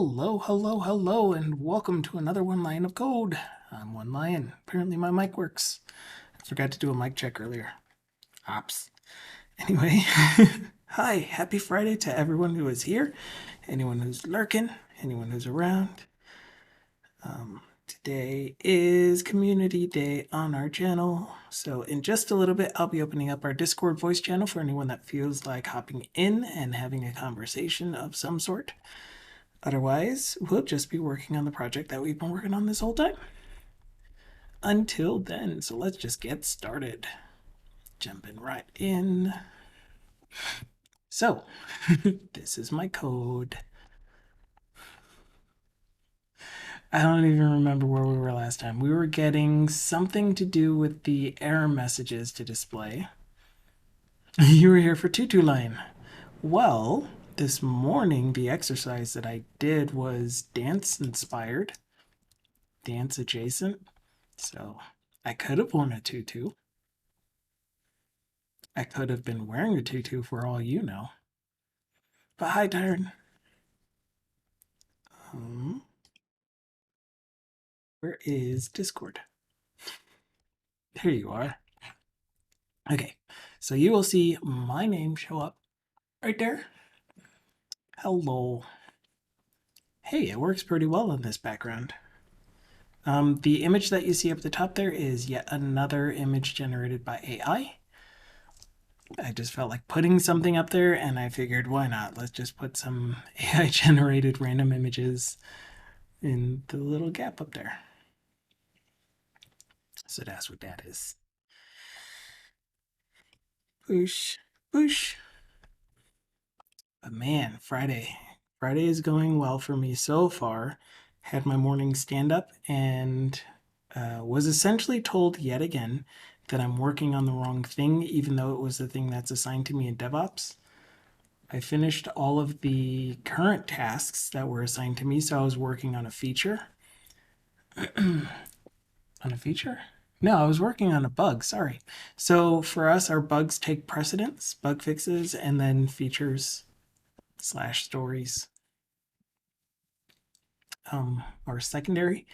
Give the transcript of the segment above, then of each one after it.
Hello, hello, hello, and welcome to another One Lion of Code. I'm One Lion. Apparently my mic works. I forgot to do a mic check earlier. Ops. Anyway, hi, happy Friday to everyone who is here, anyone who's lurking, anyone who's around. Today is Community Day on our channel, so in just a little bit I'll be opening up our Discord voice channel for anyone that feels like hopping in and having a conversation of some sort. Otherwise, we'll just be working on the project that we've been working on this whole time. Until then, so let's just get started. Jumping right in. So, this is my code. I don't even remember where we were last time. We were getting something to do with the error messages to display. You were here for Tutu Line. Well, this morning the exercise that I did was dance inspired, dance adjacent. So I could have worn a tutu. I could have been wearing a tutu for all you know. But hi, Darn. Where is Discord? There you are. Okay, so you will see my name show up right there. Hello. Hey, it works pretty well in this background. The image that you see up the top there is yet another image generated by AI. I just felt like putting something up there, and I figured, why not? Let's just put some AI-generated random images in the little gap up there. So that's what that is. Push, push. But man, Friday is going well for me so far. Had my morning stand-up and was essentially told yet again that I'm working on the wrong thing, even though it was the thing that's assigned to me in DevOps. I finished all of the current tasks that were assigned to me, so I was working on a feature. On a feature? No, I was working on a bug, sorry. So for us, our bugs take precedence, bug fixes, and then features / stories are secondary.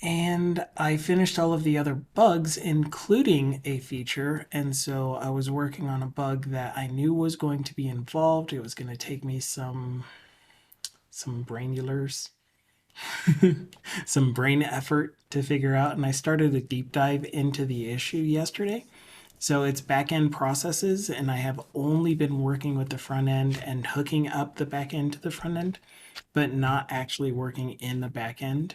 And I finished all of the other bugs, including a feature. And so I was working on a bug that I knew was going to be involved. It was going to take me some brainulars, some brain effort to figure out. And I started a deep dive into the issue yesterday. So it's back-end processes, and I have only been working with the front end and hooking up the back end to the front end, but not actually working in the back end.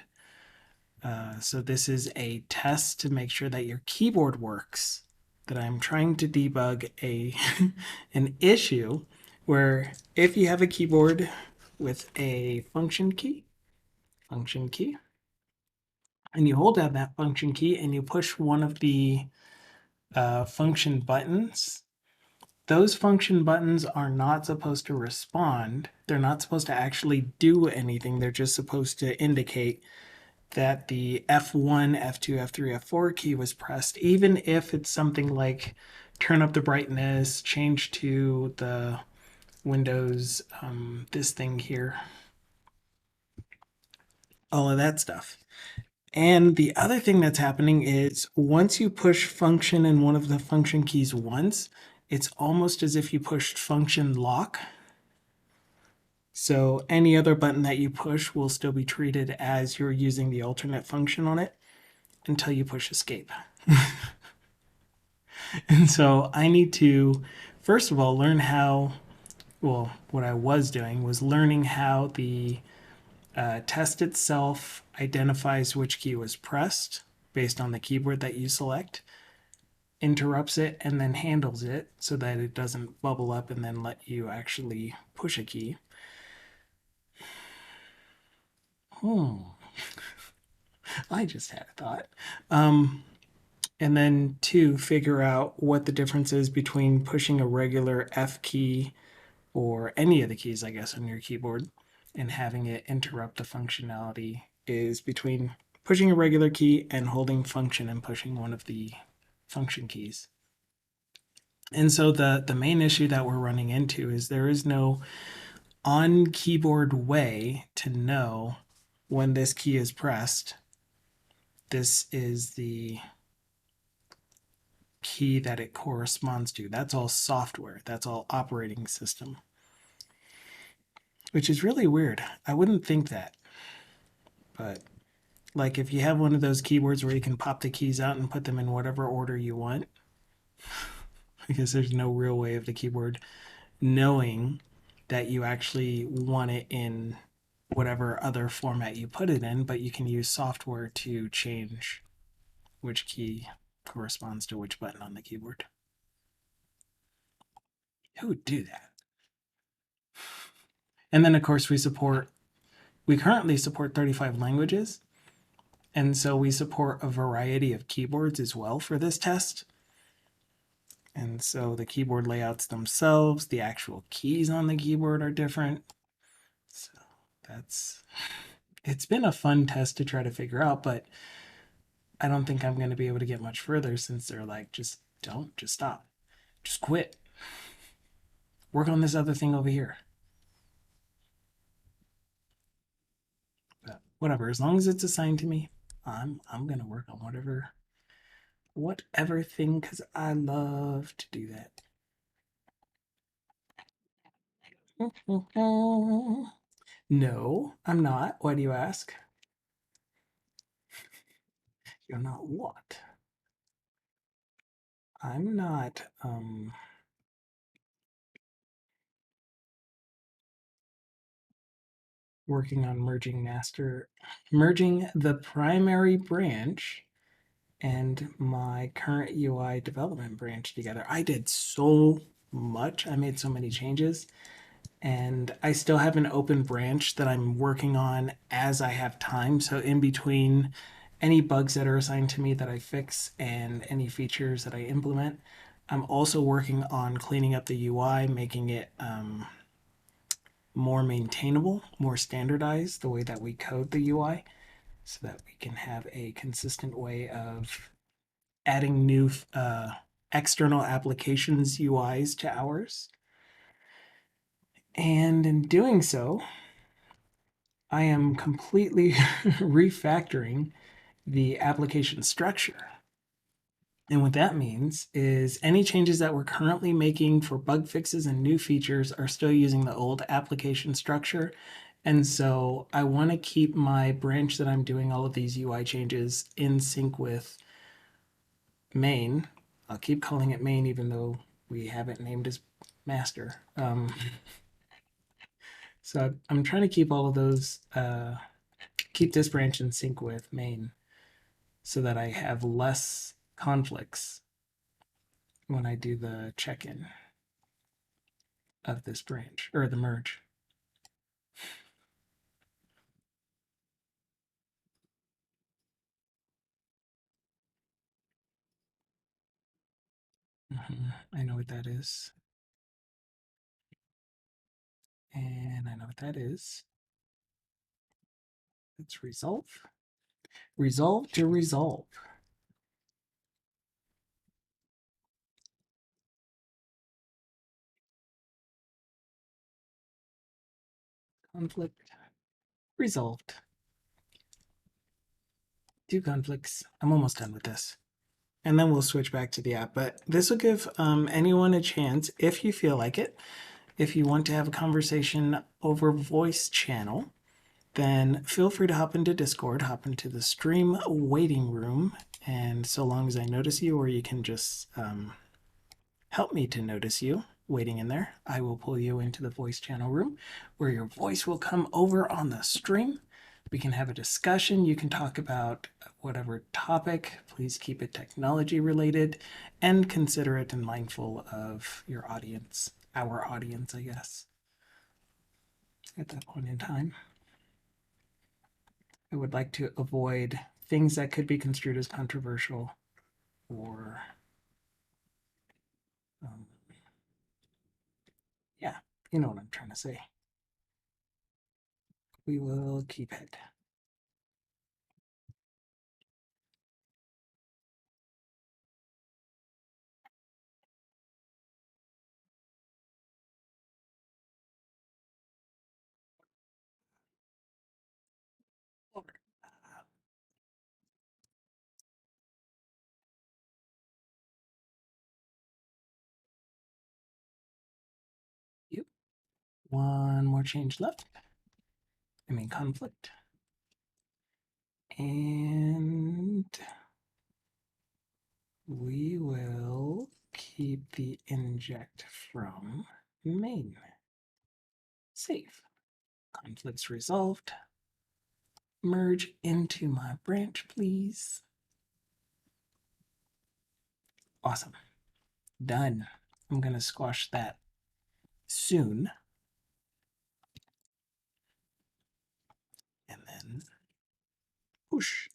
So this is a test to make sure that your keyboard works, that I'm trying to debug an issue where if you have a keyboard with a function key, and you hold down that function key and you push one of the function buttons, those function buttons are not supposed to respond. They're not supposed to actually do anything. They're just supposed to indicate that the F1, F2, F3, F4 key was pressed, even if it's something like turn up the brightness, change to the Windows, this thing here, all of that stuff. And the other thing that's happening is once you push function in one of the function keys once, it's almost as if you pushed function lock. So any other button that you push will still be treated as you're using the alternate function on it until you push escape. And so I need to, first of all, learn how, well, what I was doing was learning how the test itself identifies which key was pressed based on the keyboard that you select, interrupts it, and then handles it so that it doesn't bubble up and then let you actually push a key. I just had a thought. And then to figure out what the difference is between pushing a regular F key or any of the keys, I guess, on your keyboard and having it interrupt the functionality is between pushing a regular key and holding function and pushing one of the function keys. And so the main issue that we're running into is there is no on keyboard way to know when this key is pressed. This is the key that it corresponds to. That's all software. That's all operating system. Which is really weird. I wouldn't think that. But like if you have one of those keyboards where you can pop the keys out and put them in whatever order you want, because there's no real way of the keyboard knowing that you actually want it in whatever other format you put it in, but you can use software to change which key corresponds to which button on the keyboard. Who would do that? And then, of course, we currently support 35 languages. And so we support a variety of keyboards as well for this test. And so the keyboard layouts themselves, the actual keys on the keyboard are different. So it's been a fun test to try to figure out, but I don't think I'm going to be able to get much further since they're like, just stop, just quit. Work on this other thing over here. But whatever, as long as it's assigned to me, I'm gonna work on whatever thing because I love to do that. No, I'm not. Why do you ask? You're not what? I'm not working on merging the primary branch and my current UI development branch together. I did so much. I made so many changes, and I still have an open branch that I'm working on as I have time. So in between any bugs that are assigned to me that I fix and any features that I implement, I'm also working on cleaning up the UI, making it more maintainable, more standardized, the way that we code the UI, so that we can have a consistent way of adding new external applications UIs to ours. And in doing so, I am completely refactoring the application structure. And what that means is any changes that we're currently making for bug fixes and new features are still using the old application structure. And so I want to keep my branch that I'm doing all of these UI changes in sync with main. I'll keep calling it main even though we have it named as master. So I'm trying to keep all of those, keep this branch in sync with main so that I have less conflicts when I do the check-in of this branch or the merge. I know what that is. And I know what that is. It's resolve. Resolve to resolve. Conflict resolved. 2 conflicts. I'm almost done with this. And then we'll switch back to the app. But this will give anyone a chance, if you feel like it, if you want to have a conversation over voice channel, then feel free to hop into Discord, hop into the stream waiting room. And so long as I notice you, or you can just help me to notice you waiting in there, I will pull you into the voice channel room where your voice will come over on the stream. We can have a discussion. You can talk about whatever topic. Please keep it technology related and considerate and mindful of your audience, our audience, I guess, at that point in time. I would like to avoid things that could be construed as controversial or, yeah, you know what I'm trying to say. We will keep it. One more change left. I mean, conflict. And we will keep the inject from main. Save. Conflicts resolved. Merge into my branch, please. Awesome. Done. I'm going to squash that soon. And then push.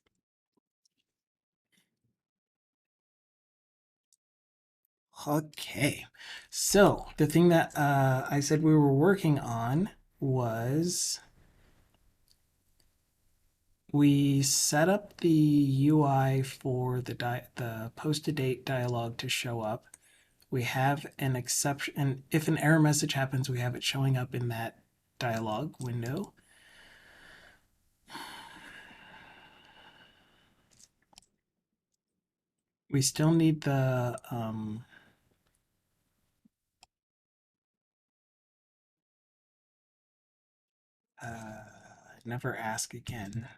Okay. So the thing that I said we were working on was we set up the UI for the post-to-date dialog to show up. We have an exception, and if an error message happens, we have it showing up in that dialog window. We still need the never ask again.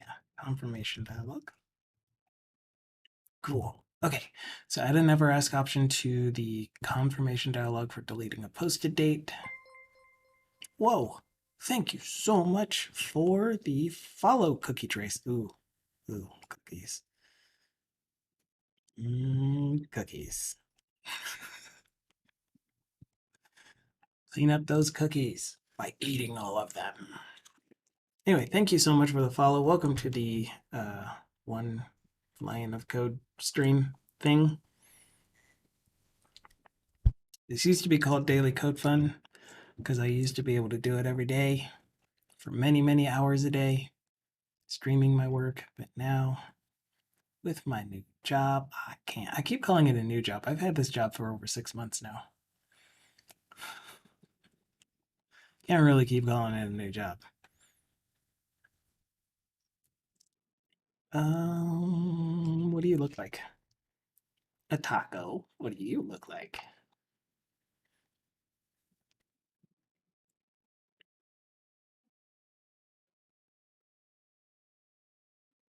Yeah, confirmation dialog. Cool. Okay, so add a never ask option to the confirmation dialog for deleting a posted date. Whoa, thank you so much for the follow cookie trace. Ooh, cookies. Cookies. Clean up those cookies by eating all of them. Anyway, thank you so much for the follow. Welcome to the one line of code stream thing. This used to be called Daily Code Fun because I used to be able to do it every day for many, many hours a day, streaming my work. But now, with my new job, I can't. I keep calling it a new job. I've had this job for over 6 months now. Can't really keep calling it a new job. What do you look like? A taco. What do you look like?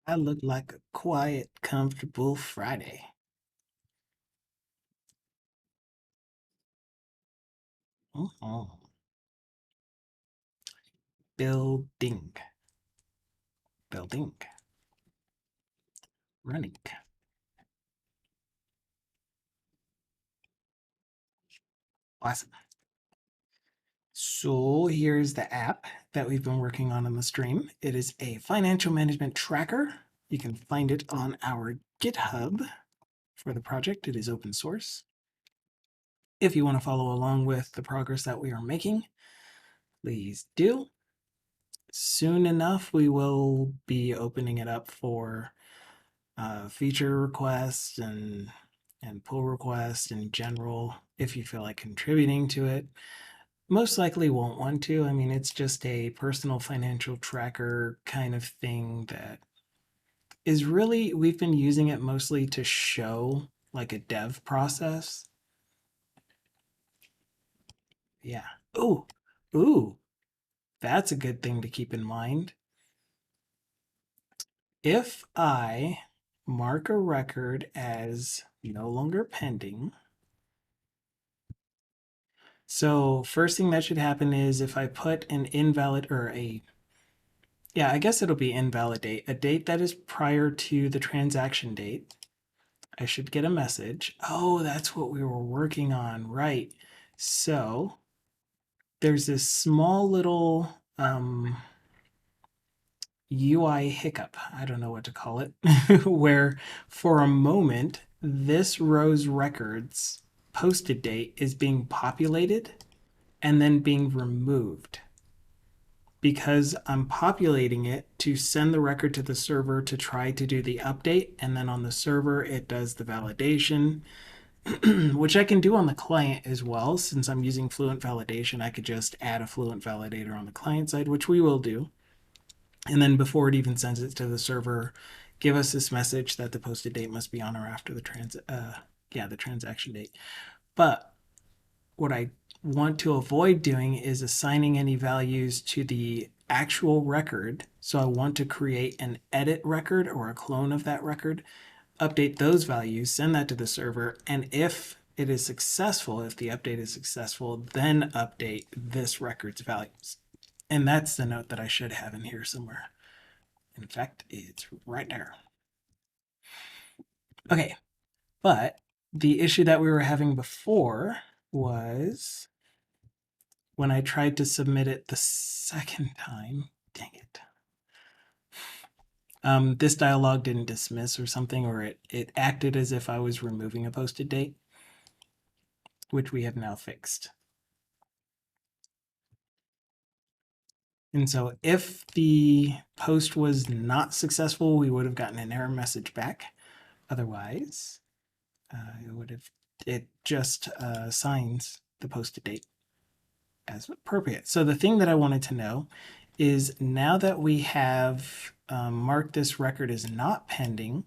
I look like a quiet, comfortable Friday. Oh, building, building, running. Awesome. So here's the app that we've been working on the stream. It is a financial management tracker. You can find it on our GitHub for the project. It is open source. If you want to follow along with the progress that we are making, please do. Soon enough, we will be opening it up for feature requests and pull requests in general if you feel like contributing to it. Most likely won't want to. I mean, it's just a personal financial tracker kind of thing that is really, we've been using it mostly to show like a dev process. Yeah. Ooh, that's a good thing to keep in mind. If I mark a record as no longer pending, so first thing that should happen is if I put an invalid or yeah, I guess it'll be invalidate, a date that is prior to the transaction date, I should get a message. Oh, that's what we were working on, right? So there's this small little UI hiccup, I don't know what to call it, where for a moment, this row's records posted date is being populated and then being removed. because I'm populating it to send the record to the server to try to do the update, and then on the server it does the validation, which I can do on the client as well. Since I'm using Fluent Validation, I could just add a Fluent Validator on the client side, which we will do. And then before it even sends it to the server, give us this message that the posted date must be on or after the the transaction date. But what I want to avoid doing is assigning any values to the actual record. So I want to create an edit record or a clone of that record, update those values, send that to the server, and if it is successful, if the update is successful, then update this record's values. And that's the note that I should have in here somewhere. In fact, it's right there. Okay, but the issue that we were having before was when I tried to submit it the second time. Dang it. This dialog didn't dismiss or something, or it acted as if I was removing a posted date, which we have now fixed. And so if the post was not successful, we would have gotten an error message back. Otherwise, it just assigns the posted date as appropriate. So the thing that I wanted to know is, now that we have marked this record as not pending,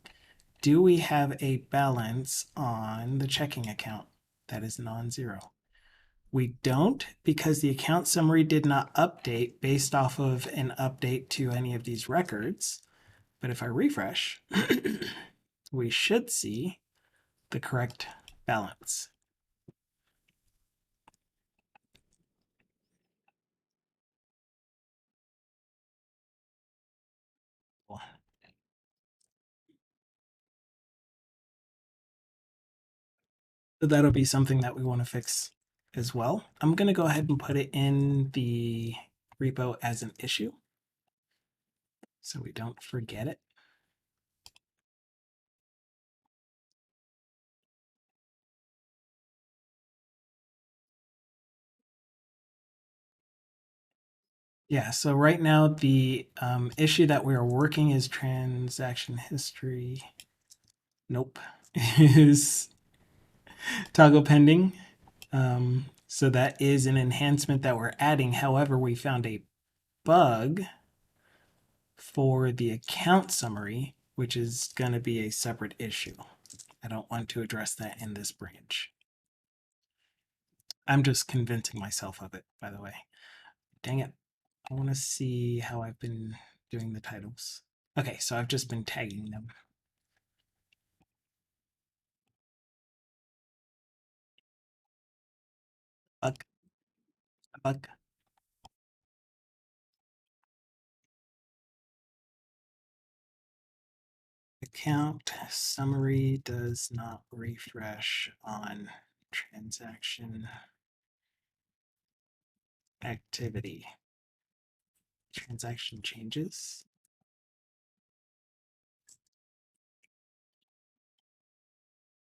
do we have a balance on the checking account that is non-zero? We don't, because the account summary did not update based off of an update to any of these records. But if I refresh, we should see the correct balance. So that'll be something that we want to fix as well. I'm going to go ahead and put it in the repo as an issue so we don't forget it. Yeah, so right now the issue that we are working is transaction history. Nope, is toggle pending. So that is an enhancement that we're adding. However, we found a bug for the account summary, which is going to be a separate issue. I don't want to address that in this branch. I'm just convincing myself of it, by the way. Dang it. I want to see how I've been doing the titles. Okay, so I've just been tagging them. Bug, bug. Account summary does not refresh on transaction activity. Transaction changes.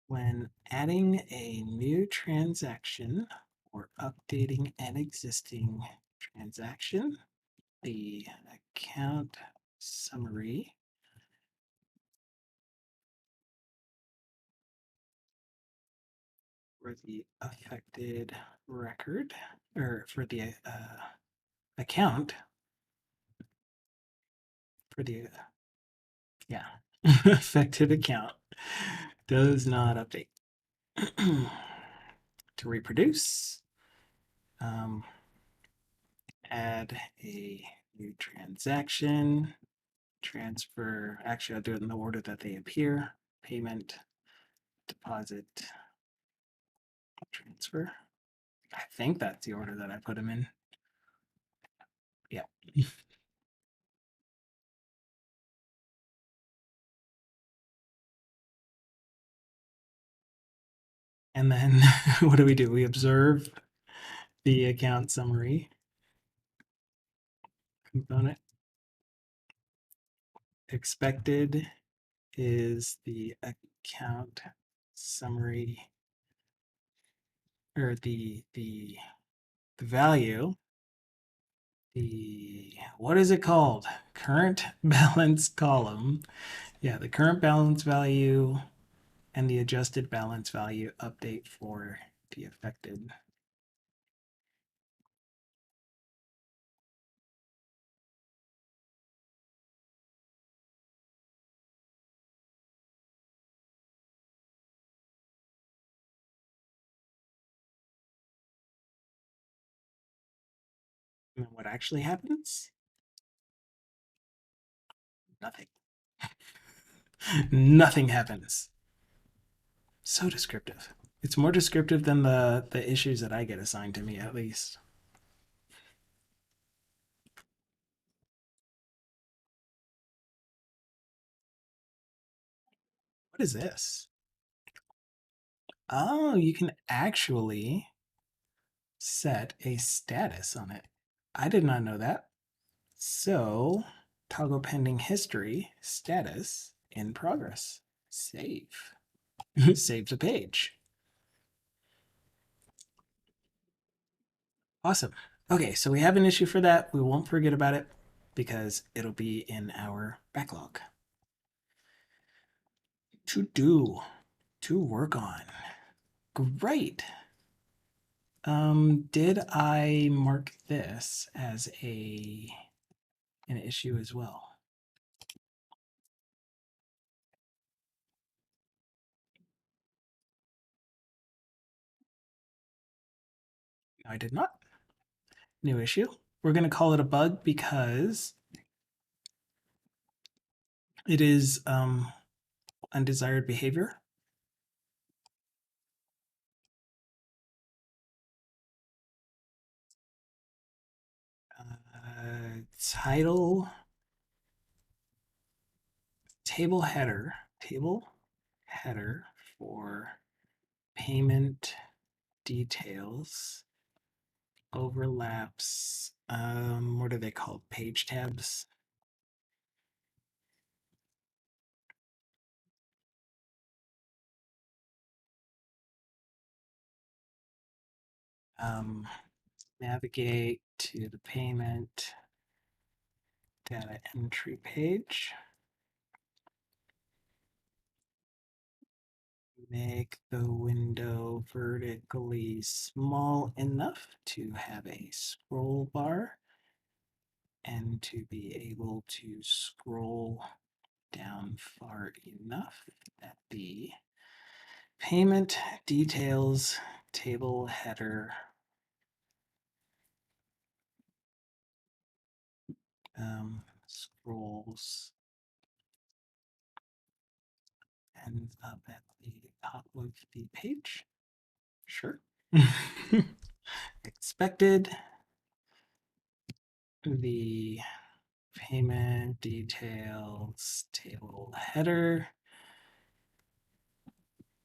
When adding a new transaction or updating an existing transaction, the account summary for the affected record, or for the account, for the affected account, does not update. To reproduce, add a new transaction, transfer. Actually, I'll do it in the order that they appear: payment, deposit, transfer. I think that's the order that I put them in. Yeah. And then what do? We observe the account summary component. Expected is the account summary, or the value what is it called? Current balance column. Yeah, the current balance value and the adjusted balance value update for the affected. And what actually happens? Nothing. Nothing happens. So descriptive. It's more descriptive than the issues that I get assigned to me, at least. What is this? Oh, you can actually set a status on it. I did not know that. So, toggle pending history, status, in progress. Save. Save the page. Awesome. Okay, so we have an issue for that. We won't forget about it because it'll be in our backlog. To do, to work on. Great. Did I mark this as an issue as well? No, I did not. New issue. We're going to call it a bug because it is undesired behavior. Title, table header for payment details overlaps. What are they called? Page tabs. Um, navigate to the payment data entry page. Make the window vertically small enough to have a scroll bar and to be able to scroll down far enough that the payment details table header scrolls ends up at the top of the page. Sure. Expected. The payment details table header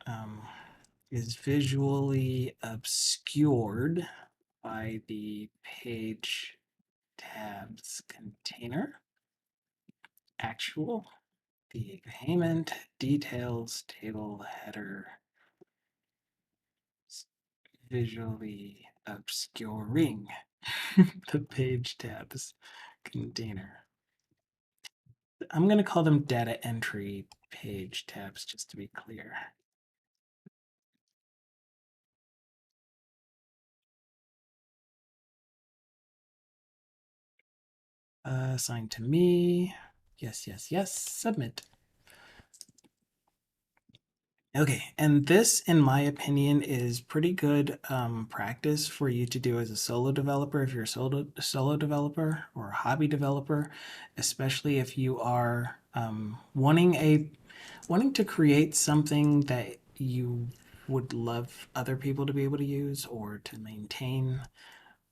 um, is visually obscured by the page tabs container. Actual, the payment details table header is visually obscuring the page tabs container. I'm going to call them data entry page tabs just to be clear. Assigned to me. Yes, yes, yes. Submit. Okay, and this, in my opinion, is pretty good practice for you to do as a solo developer, if you're a solo developer or a hobby developer, especially if you are wanting to create something that you would love other people to be able to use or to maintain,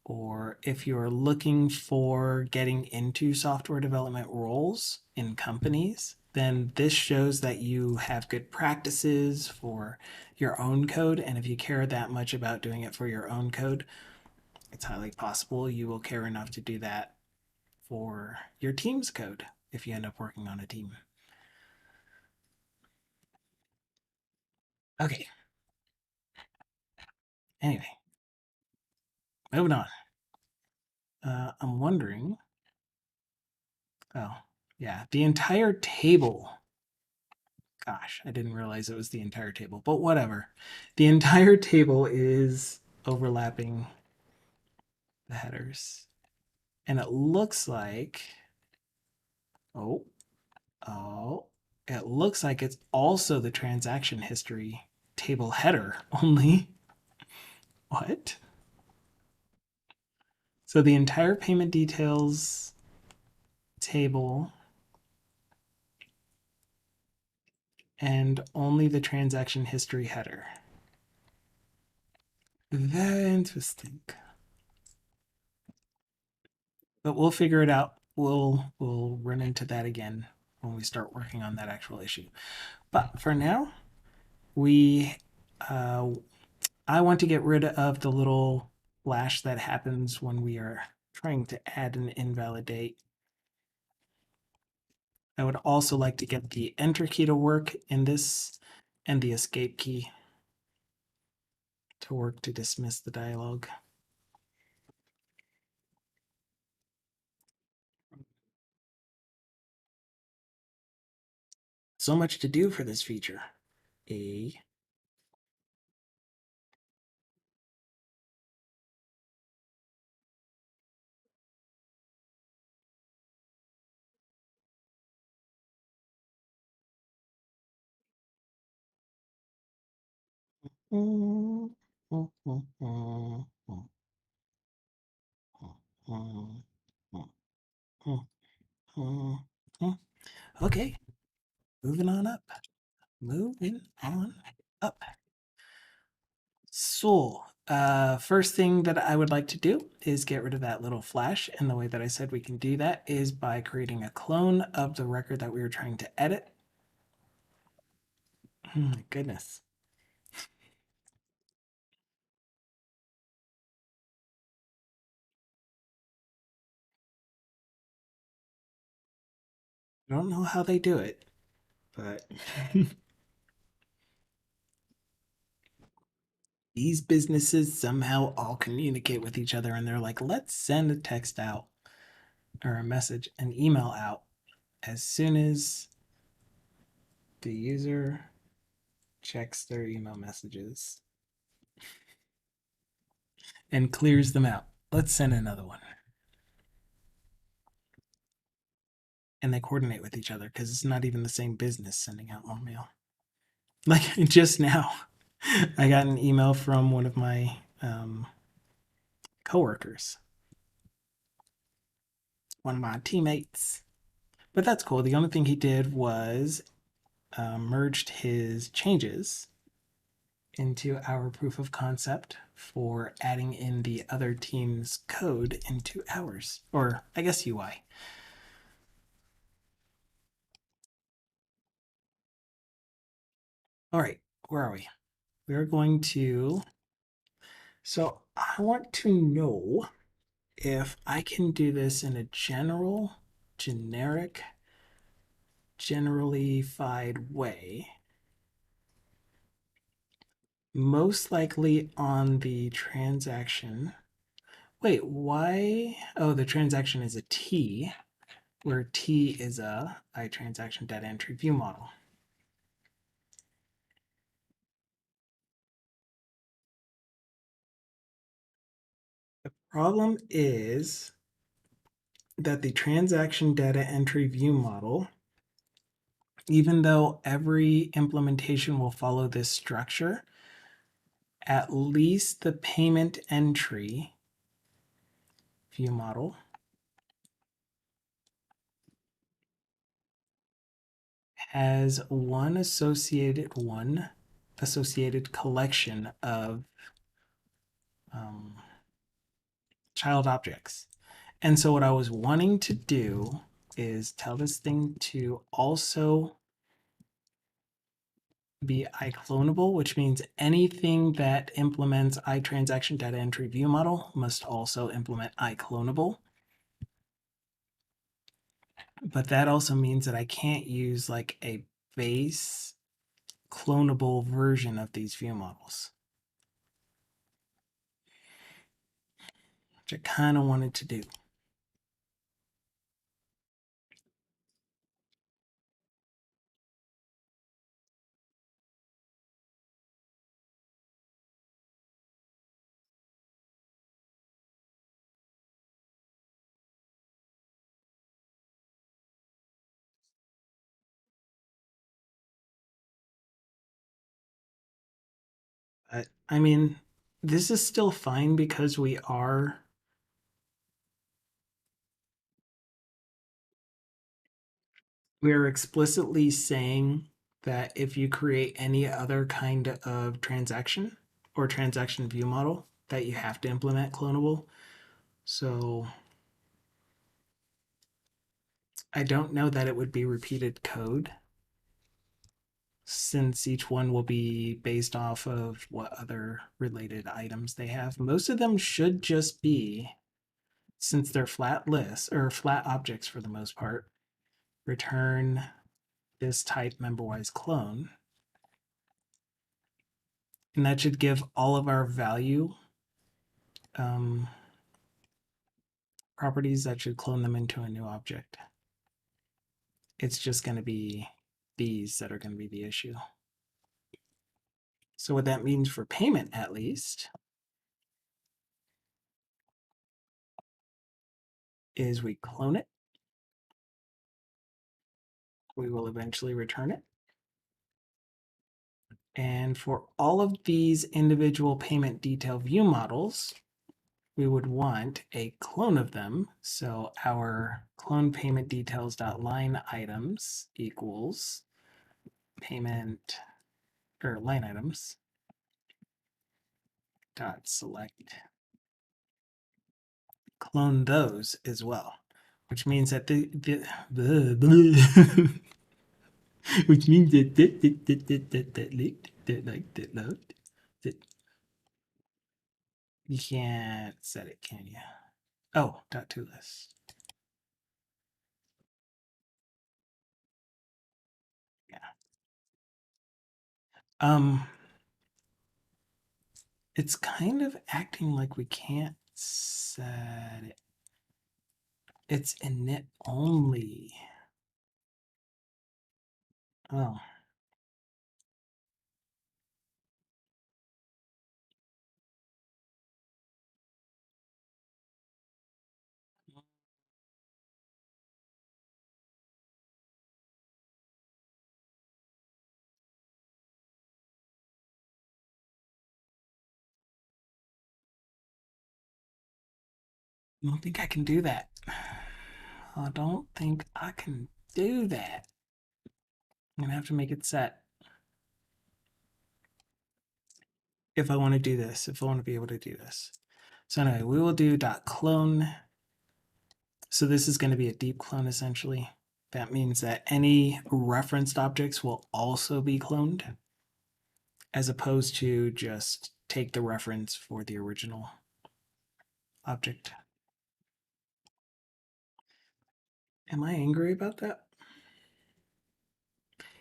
or if you're looking for getting into software development roles in companies, then this shows that you have good practices for your own code. And if you care that much about doing it for your own code, it's highly possible you will care enough to do that for your team's code if you end up working on a team. Okay. Anyway, moving on. I'm wondering. Oh, yeah, the entire table. Gosh, I didn't realize it was the entire table, but whatever. The entire table is overlapping the headers. And it looks like, oh, oh, it looks like it's also the transaction history table header only. What? So the entire payment details table and only the transaction history header. Very interesting. But we'll figure it out. We'll run into that again when we start working on that actual issue. But for now, we uh, I want to get rid of the little flash that happens when we are trying to add an invalid date. I would also like to get the enter key to work in this and the escape key to work to dismiss the dialog. So much to do for this feature. A Okay, moving on up. Moving on up. So, first thing that I would like to do is get rid of that little flash. And the way that I said we can do that is by creating a clone of the record that we were trying to edit. Oh my goodness. I don't know how they do it, but these businesses somehow all communicate with each other and they're like, let's send a text out or a message, an email out as soon as the user checks their email messages and clears them out. Let's send another one. And they coordinate with each other because it's not even the same business sending out more mail. Like just now, I got an email from one of my coworkers, one of my teammates. But that's cool. The only thing he did was merged his changes into our proof of concept for adding in the other team's code into ours, or I guess UI. All right, where are we? We're going to. So I want to know if I can do this in a generic, generalified way. Most likely on the transaction. Wait, why? Oh, the transaction is a T, where T is a iTransaction data entry view model. The problem is that the transaction data entry view model, even though every implementation will follow this structure, at least the payment entry view model has one associated collection of child objects. And so what I was wanting to do is tell this thing to also be iClonable, which means anything that implements iTransaction data entry view model must also implement iClonable. But that also means that I can't use like a base clonable version of these view models. which I kind of wanted to do. I mean, this is still fine because we're explicitly saying that if you create any other kind of transaction or transaction view model, that you have to implement clonable. So I don't know that it would be repeated code, since each one will be based off of what other related items they have. Most of them should just be, since they're flat lists or flat objects for the most part, return this type memberwise clone. And that should give all of our value properties, that should clone them into a new object. It's just going to be these that are going to be the issue. So what that means for payment, at least, is we clone it. We will eventually return it. And for all of these individual payment detail view models, we would want a clone of them. So our clone payment details.line items equals payment or line items dot select clone those as well, which means that which means that you can't set it, can you? Oh, dot to list. Yeah. It's kind of acting like we can't set it. It's init only. Oh. I don't think I can do that. I don't think I can do that. I'm gonna have to make it set. If I want to do this, if I want to be able to do this. So anyway, we will do .clone. So this is going to be a deep clone essentially. That means that any referenced objects will also be cloned, as opposed to just take the reference for the original object. Am I angry about that?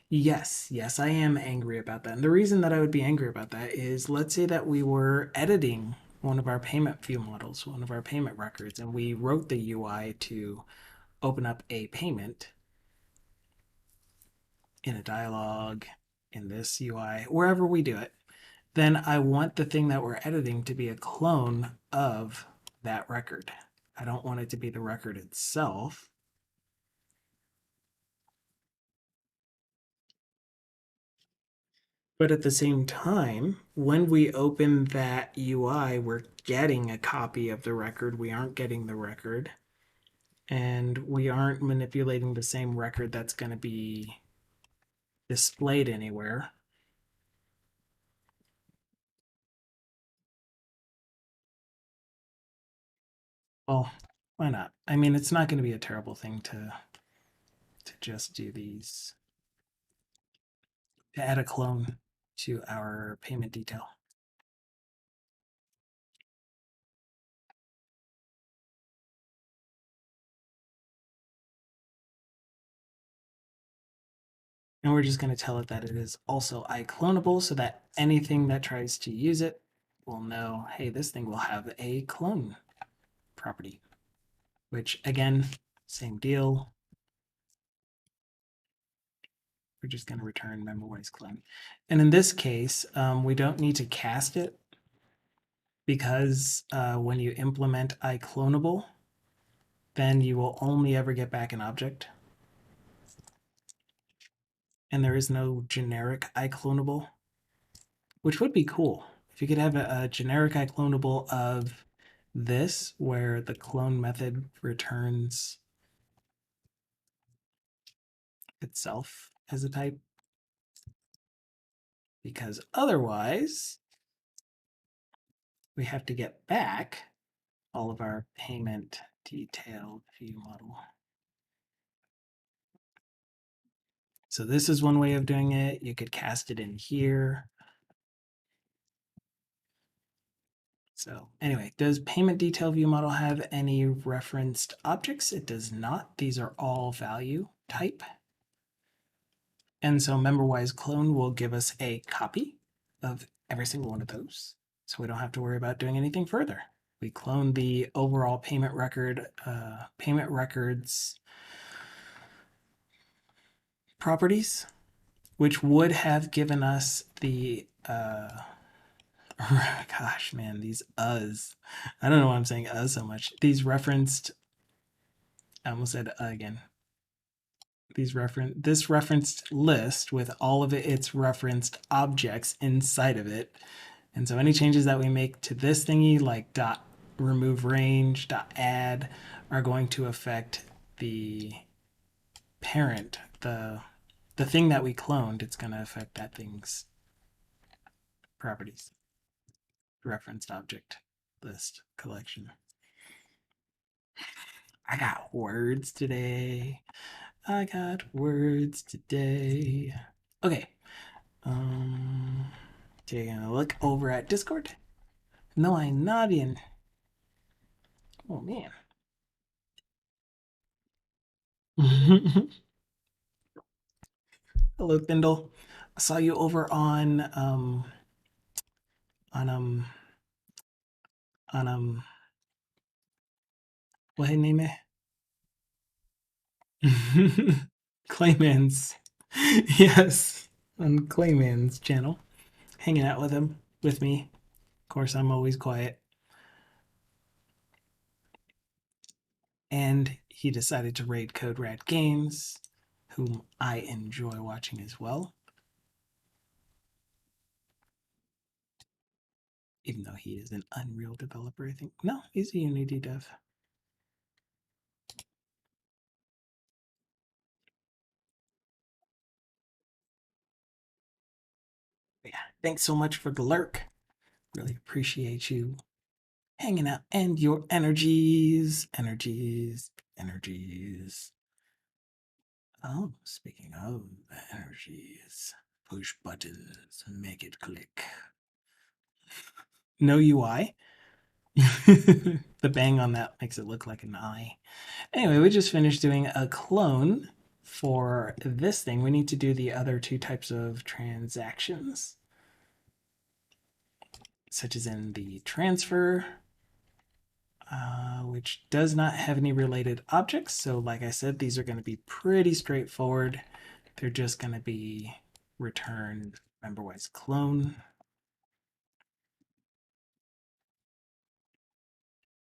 Yes, I am angry about that. And the reason that I would be angry about that is, let's say that we were editing one of our payment view models, one of our payment records, and we wrote the UI to open up a payment in a dialog, in this UI, wherever we do it. Then I want the thing that we're editing to be a clone of that record. I don't want it to be the record itself. But at the same time, when we open that UI, we're getting a copy of the record. We aren't getting the record. And we aren't manipulating the same record that's going to be displayed anywhere. Well, why not? I mean, it's not going to be a terrible thing to just do these, to add a clone to our payment detail. And we're just going to tell it that it is also iClonable, so that anything that tries to use it will know, hey, this thing will have a clone. property, which again, same deal. We're just going to return member-wise clone. And in this case, we don't need to cast it because when you implement iClonable, then you will only ever get back an object. And there is no generic iClonable, which would be cool. If you could have a generic iClonable of this, where the clone method returns itself as a type, because otherwise we have to get back all of our payment detailed view model. So this is one way of doing it. You could cast it in here. So anyway, does payment detail view model have any referenced objects? It does not. These are all value type. And so member-wise clone will give us a copy of every single one of those. So we don't have to worry about doing anything further. We clone the overall payment record, payment records properties, which would have given us the, gosh, man, these us. I don't know why I'm saying so much. These referenced, I almost said again. This referenced list with all of its referenced objects inside of it. And so any changes that we make to this thingy, like dot remove range, dot add, are going to affect the parent, the thing that we cloned. It's going to affect that thing's properties. Referenced object list collection. I got words today. Okay. Taking a look over at Discord. No, I'm not in. Oh man. Hello, Thindal. I saw you over on on what his name is? Clayman's. Yes, on Clayman's channel. Hanging out with him, with me. Of course, I'm always quiet. And he decided to raid Code Rat Games, whom I enjoy watching as well. Even though he is an Unreal developer, I think. No, he's a Unity dev. But yeah, thanks so much for the lurk. Really appreciate you hanging out and your energies. Oh, speaking of energies, push buttons, make it click. No UI. The bang on that makes it look like an eye. Anyway, we just finished doing a clone for this thing. We need to do the other two types of transactions, such as in the transfer, which does not have any related objects. So like I said, these are going to be pretty straightforward. They're just going to be return member-wise clone.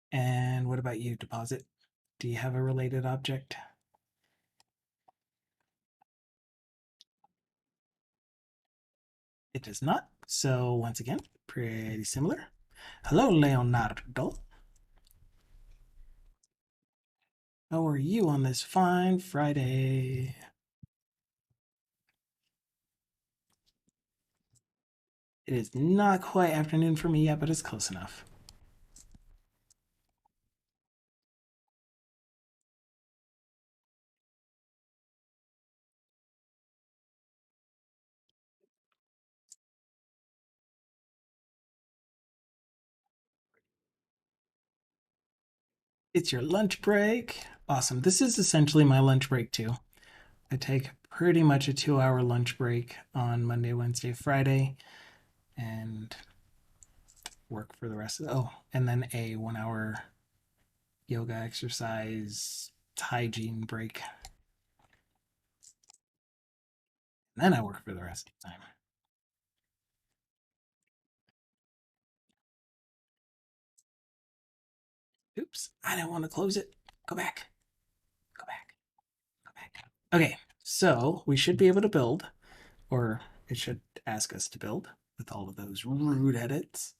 And what about you, deposit? Do you have a related object? It does not. So once again, pretty similar. Hello, Leonardo. How are you on this fine Friday? It is not quite afternoon for me yet, but it's close enough. It's your lunch break. Awesome. This is essentially my lunch break too. I take pretty much a 2-hour lunch break on Monday, Wednesday, Friday, and work for the rest of and then a 1 hour yoga exercise, hygiene break. And then I work for the rest of the time. Oops, I didn't want to close it. Go back. Go back. Go back. Okay, so we should be able to build, or it should ask us to build with all of those rude edits.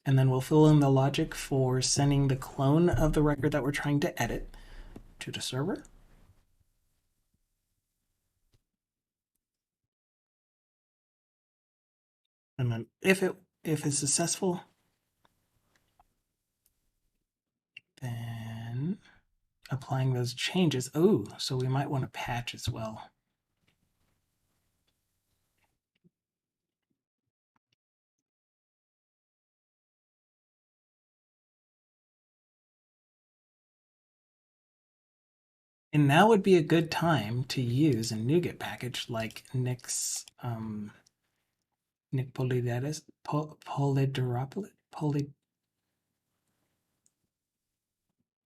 And then we'll fill in the logic for sending the clone of the record that we're trying to edit to the server. And then if it's successful, then applying those changes. Oh, so we might want to patch as well. And now would be a good time to use a NuGet package like Nick's Nick Polideris, Polidoropoulos,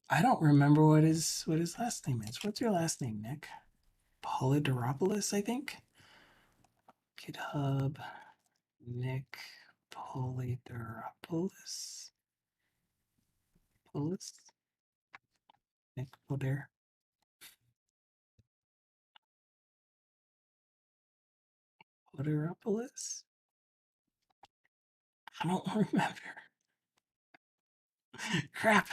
I don't remember what his last name is. What's your last name, Nick? Polidoropoulos, I think. GitHub Nick Polidoropoulos. Nick Poder. Polidoropoulos? I don't remember. Crap.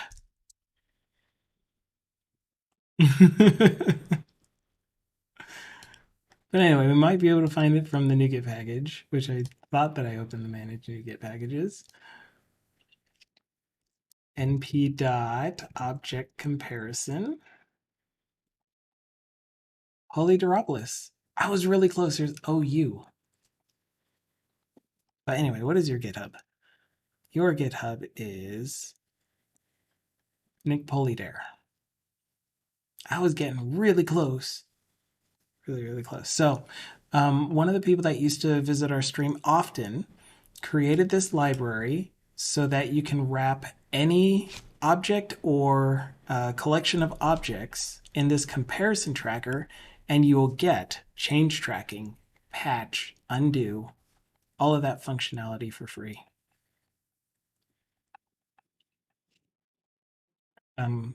But anyway, we might be able to find it from the NuGet package, which I thought that I opened the manage NuGet packages. np dot object comparison. Polydoropoulos. I was really close. There's OU. But anyway, what is your GitHub? Your GitHub is Nick Polydare. I was getting really close. Really, really close. So one of the people that used to visit our stream often created this library so that you can wrap any object or collection of objects in this comparison tracker, and you will get change tracking, patch, undo, all of that functionality for free.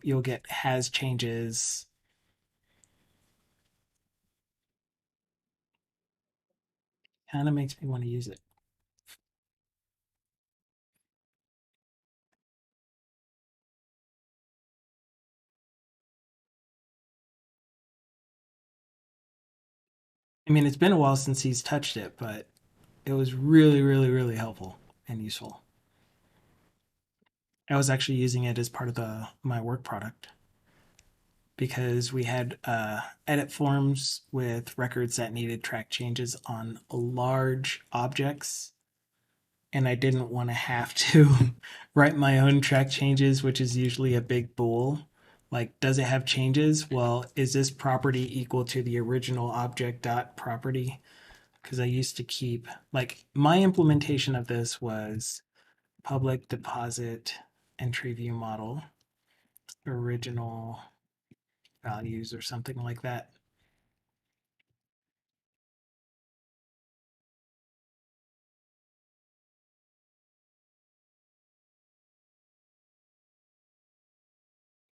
You'll get has changes. Kind of makes me want to use it. I mean, it's been a while since he's touched it, but it was really, really, really helpful and useful. I was actually using it as part of my work product because we had edit forms with records that needed track changes on large objects, and I didn't want to have to write my own track changes, which is usually a big bool. Like, does it have changes? Well, is this property equal to the original object dot property? Because I used to keep, like, my implementation of this was public deposit entry view model original values or something like that.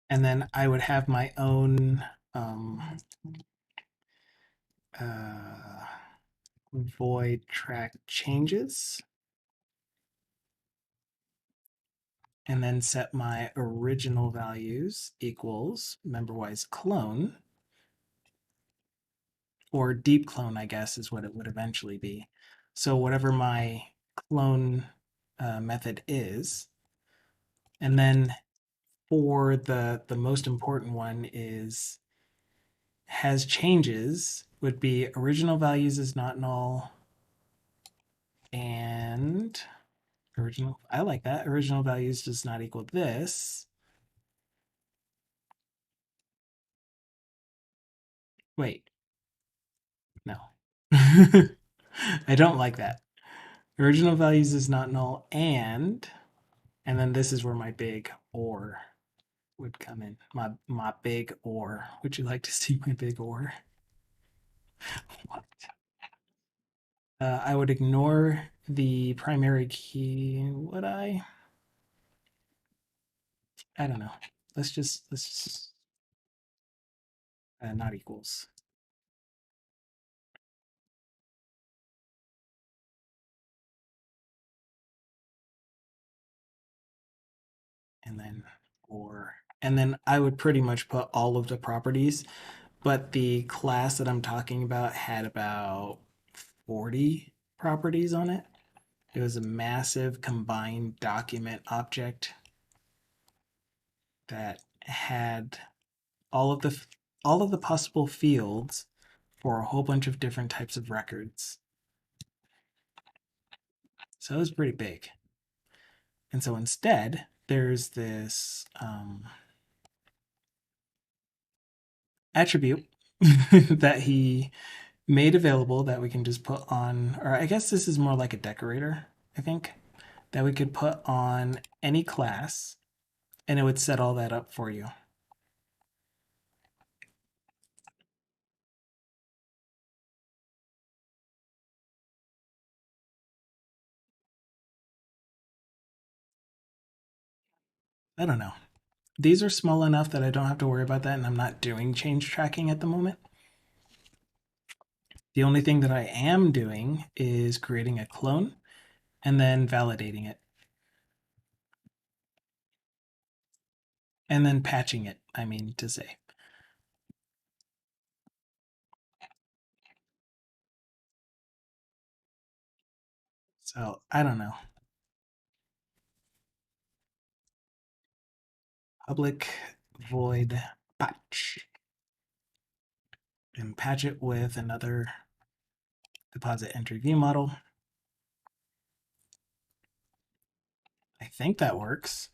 And then I would have my own uh, void track changes, and then set my original values equals memberwise clone, or deep clone, I guess is what it would eventually be. So whatever my clone method is, and then for the most important one is has changes would be original values is not null, and original, I like that. Original values does not equal this. Wait, no. I don't like that. Original values is not null, and And then this is where my big or would come in. My big or. Would you like to see my big or? What? I would ignore the primary key. Would I? I don't know. Let's just not equals. And then or. And then I would pretty much put all of the properties, but the class that I'm talking about had about 40 properties on it. It was a massive combined document object that had all of the all of the possible fields for a whole bunch of different types of records. So it was pretty big. And so instead, there's this attribute that he made available that we can just put on, or I guess this is more like a decorator, I think, that we could put on any class and it would set all that up for you. I don't know. These are small enough that I don't have to worry about that, and I'm not doing change tracking at the moment. The only thing that I am doing is creating a clone and then validating it. And then patching it, I mean to say. So I don't know. Public void patch. And patch it with another deposit entry view model. I think that works.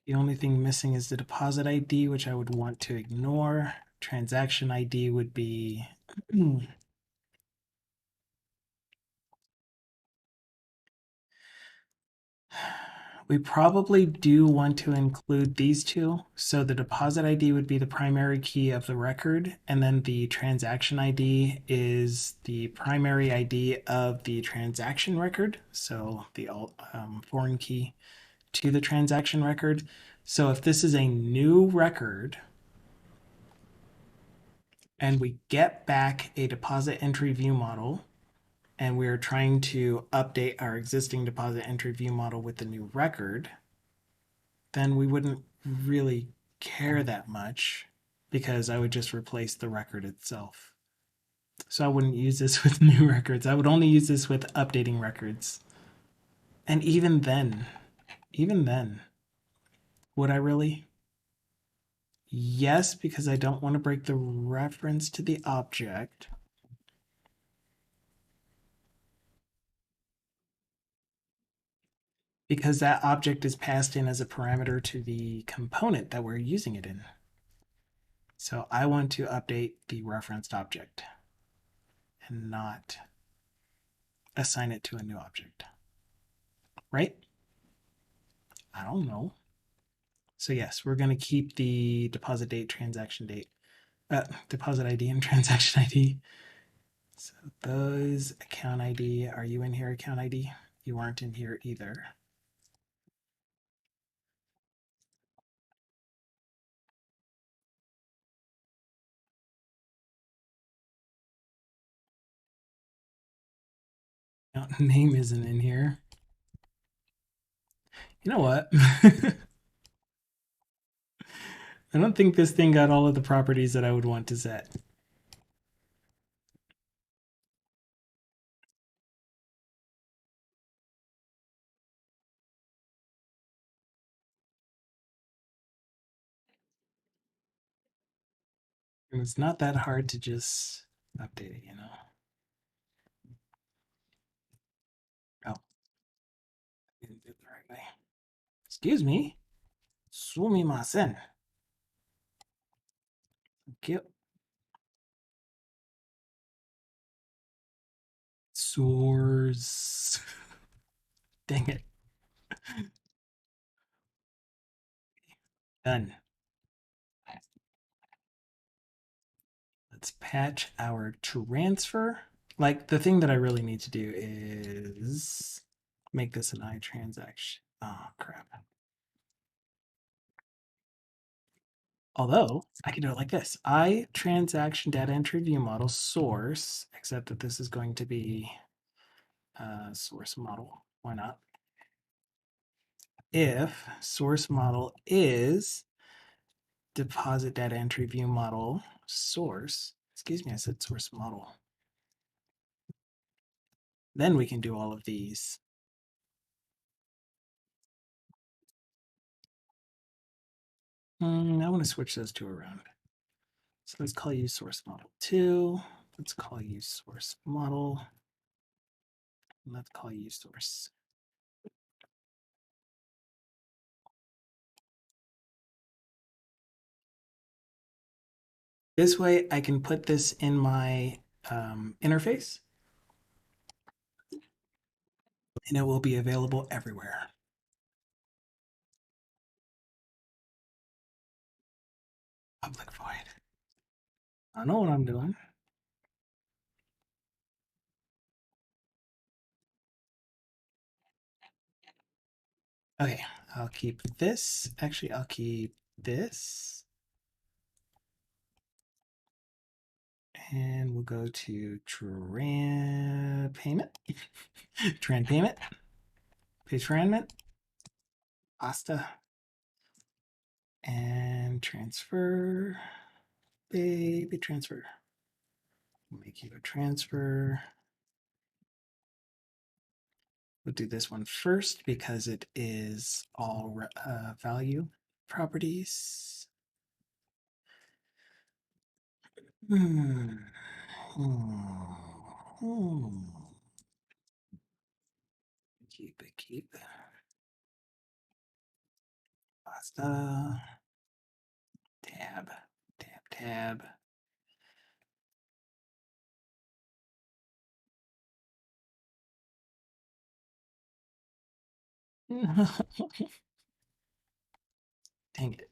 The only thing missing is the deposit ID, which I would want to ignore. Transaction ID would be we probably do want to include these two. So the deposit ID would be the primary key of the record, and then the transaction ID is the primary ID of the transaction record. So the foreign key to the transaction record. So if this is a new record and we get back a deposit entry view model, and we're trying to update our existing deposit entry view model with the new record, then we wouldn't really care that much because I would just replace the record itself. So I wouldn't use this with new records. I would only use this with updating records. And even then, would I really? Yes, because I don't want to break the reference to the object. Because that object is passed in as a parameter to the component that we're using it in. So I want to update the referenced object and not assign it to a new object. Right? I don't know. So yes, we're going to keep the deposit date, transaction date, deposit ID and transaction ID. So those account ID, are you in here account ID? You aren't in here either. Account name isn't in here. You know what? I don't think this thing got all of the properties that I would want to set. And it's not that hard to just update it, you know? Oh, I didn't do it the right way. Excuse me. Sumimasen. Thank you. source. Dang it. Done. Let's patch our transfer. Like, the thing that I really need to do is make this an I transaction. Oh, crap. Although, I can do it like this. I transaction data entry view model source, except that this is going to be source model. Why not? If source model is deposit data entry view model source, excuse me, I said source model, then we can do all of these. I want to switch those two around. So let's call you source model 2. Let's call you source model. Let's call you source. This way I can put this in my interface and it will be available everywhere. Public void. I know what I'm doing. Okay, I'll keep this. Actually, I'll keep this. And we'll go to Tran payment. Tran payment. Payment. Pasta. And transfer. Baby transfer. We'll make you a transfer. We'll do this one first because it is all value properties. Hmm. Keep it, keep it. Pasta. Tab, tab, tab. Dang it.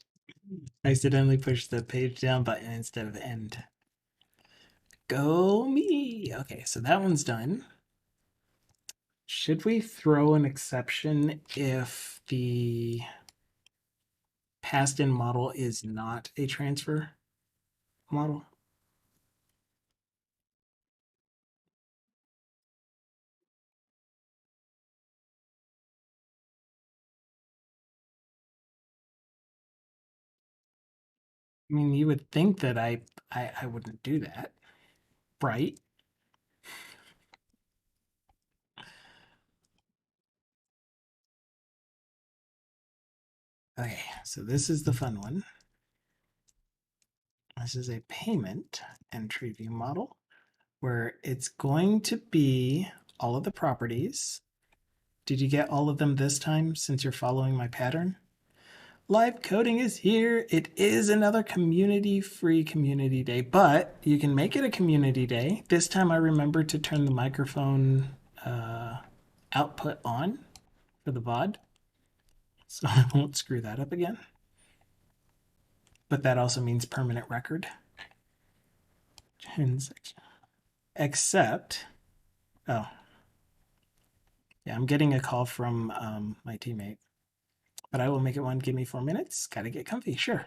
I accidentally pushed the page down button instead of end. Go me. Okay, so that one's done. Should we throw an exception if the passed in model is not a transfer model? I mean, you would think that I wouldn't do that, right? Okay, so this is the fun one. This is a payment entry view model where it's going to be all of the properties. Did you get all of them this time since you're following my pattern? Livecoding is here. It is another free community day, but you can make it a community day. This time I remembered to turn the microphone output on for the VOD, so I won't screw that up again. But that also means permanent record. Except, oh, yeah, I'm getting a call from my teammate. But I will make it one. Give me 4 minutes. Gotta get comfy. Sure.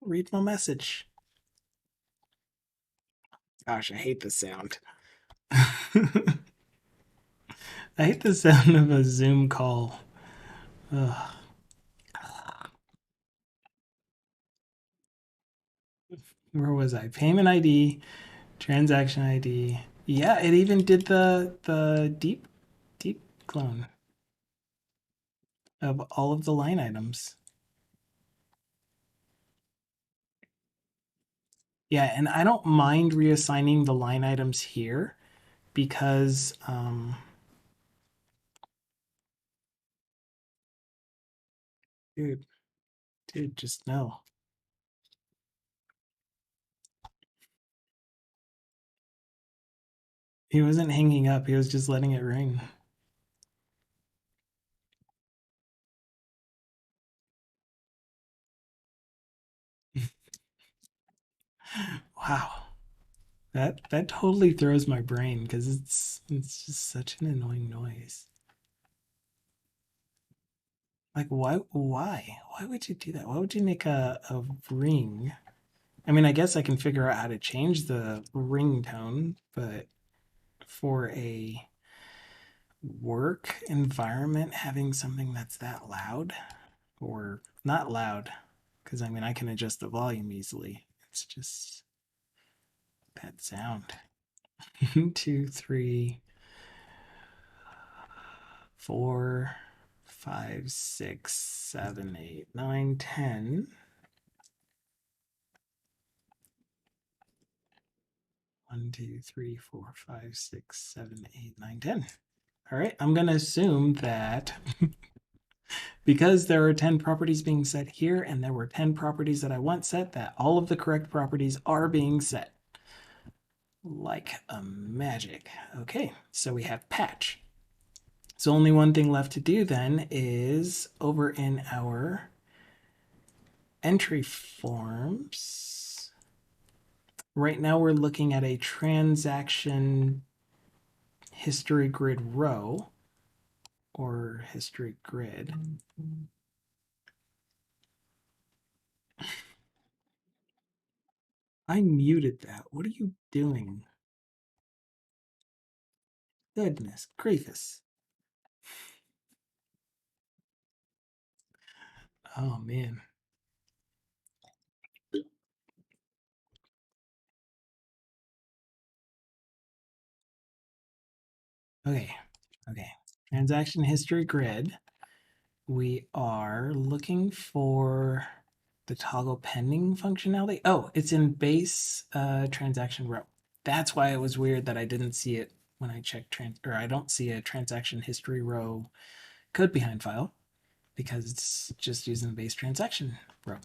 Read my message. Gosh, I hate the sound. I hate the sound of a Zoom call. Ugh. Where was I? Payment ID, Transaction ID. Yeah, it even did the deep clone of all of the line items. Yeah, and I don't mind reassigning the line items here because dude, just no. He wasn't hanging up, he was just letting it ring. Wow. That totally throws my brain because it's just such an annoying noise. Like why would you do that? Why would you make a ring? I mean, I guess I can figure out how to change the ringtone, but for a work environment, having something that's that loud or not loud, because I mean I can adjust the volume easily. It's just that sound. 2, 3, 4, 5, 6, 7, 8, 9, 10. 1, 2, 3, 4, 5, 6, 7, 8, 9, 10. All right, I'm going to assume that because there are 10 properties being set here and there were 10 properties that I want set, that all of the correct properties are being set. Like a magic. Okay, so we have patch. So only one thing left to do then is over in our entry forms. Right now we're looking at a transaction history grid row or history grid. I muted that. What are you doing? Goodness gracious. Oh man. Okay. Okay. Transaction history grid. We are looking for the toggle pending functionality. Oh, it's in base transaction row. That's why it was weird that I didn't see it when I checked or I don't see a transaction history row code behind file because it's just using the base transaction row.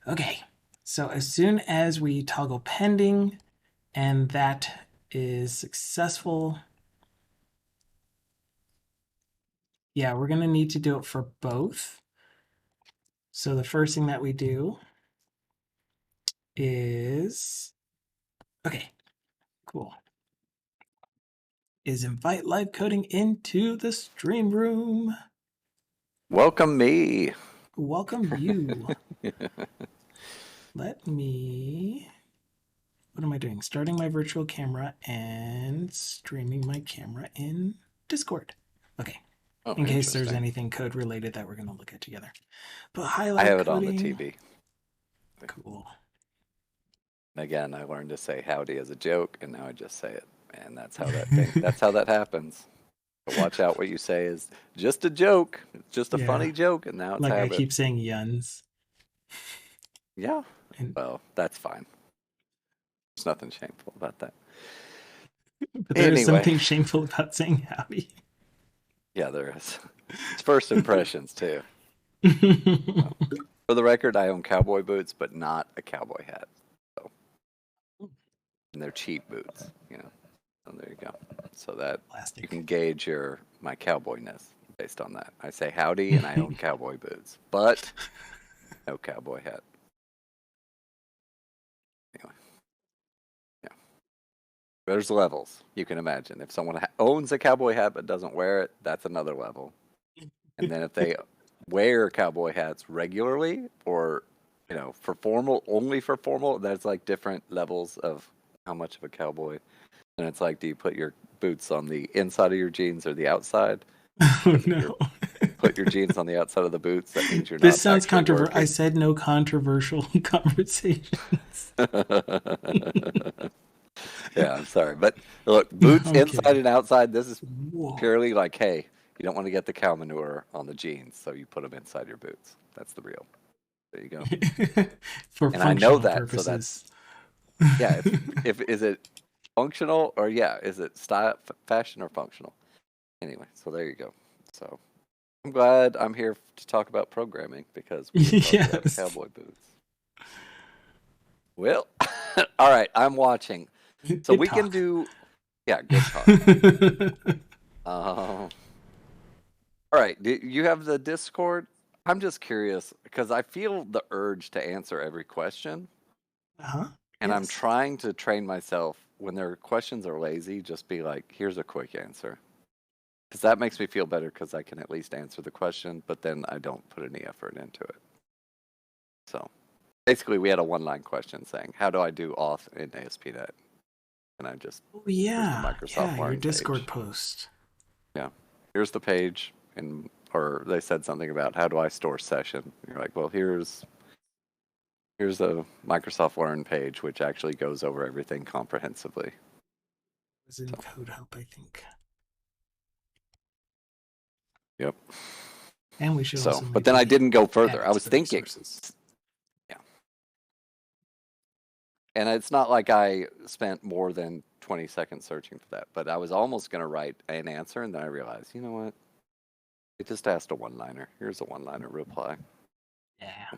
Okay, so as soon as we toggle pending and that is successful, yeah, we're going to need to do it for both. So the first thing that we do is, okay, cool, is invite Livecoding into the stream room. Welcome me. Welcome you. Let me, what am I doing? Starting my virtual camera and streaming my camera in Discord. Okay. Oh, In case there's anything code related that we're going to look at together. But hi, Livecoding. I have it on the TV. Cool. Again, I learned to say howdy as a joke, and now I just say it, and that's how that happens. But watch out what you say is just a joke. It's just a funny joke, and now it's like habit. I keep saying yuns. Yeah. Well, that's fine. There's nothing shameful about that. But there is something shameful about saying howdy. Yeah, there is. It's first impressions too. For the record, I own cowboy boots, but not a cowboy hat. So, and they're cheap boots, you know. So there you go. So that plastic. You can gauge my cowboyness based on that. I say howdy and I own cowboy boots, but no cowboy hat. Anyway, yeah. There's levels. You can imagine if someone owns a cowboy hat but doesn't wear it, that's another level. And then if they wear cowboy hats regularly, or for formal, only for formal, that's like different levels of how much of a cowboy. And it's like, do you put your boots on the inside of your jeans or the outside? Oh no. Put your jeans on the outside of the boots. That means you're not. This sounds controversial. I said no controversial conversations. Yeah, I'm sorry, but look, boots I'm inside kidding. and outside. This is Whoa. purely like, hey, you don't want to get the cow manure on the jeans, so you put them inside your boots. That's the real. There you go. For And I know functional that, so purposes. that's yeah. It's if is it functional or yeah, is it style, fashion or functional? Anyway, so there you go. So I'm glad I'm here to talk about programming because we didn't talk about Yes. cowboy boots. Well, all right, I'm watching. So Good we can talk. do, yeah, good talk. Um, all right, do you have the Discord? I'm just curious because I feel the urge to answer every question, Uh-huh. and I'm Yes. trying to train myself when their questions are lazy, just be like, here's a quick answer. Because that makes me feel better because I can at least answer the question, but then I don't put any effort into it. So basically, we had a one-line question saying, "How do I do auth in ASP.NET?" And I just Oh here's the yeah. Microsoft Yeah, your Learn Discord page. post. Yeah, here's the page, and or they said something about how do I store session. And you're like, well, here's a Microsoft Learn page, which actually goes over everything comprehensively. It was in So, Code Help, I think. yep. And we should So, also but then I maybe didn't go add further. it I to was the thinking, resources. yeah. And it's not like I spent more than 20 seconds searching for that, but I was almost going to write an answer, and then I realized, you know what? It just asked a one-liner. Here's a one-liner reply. Yeah.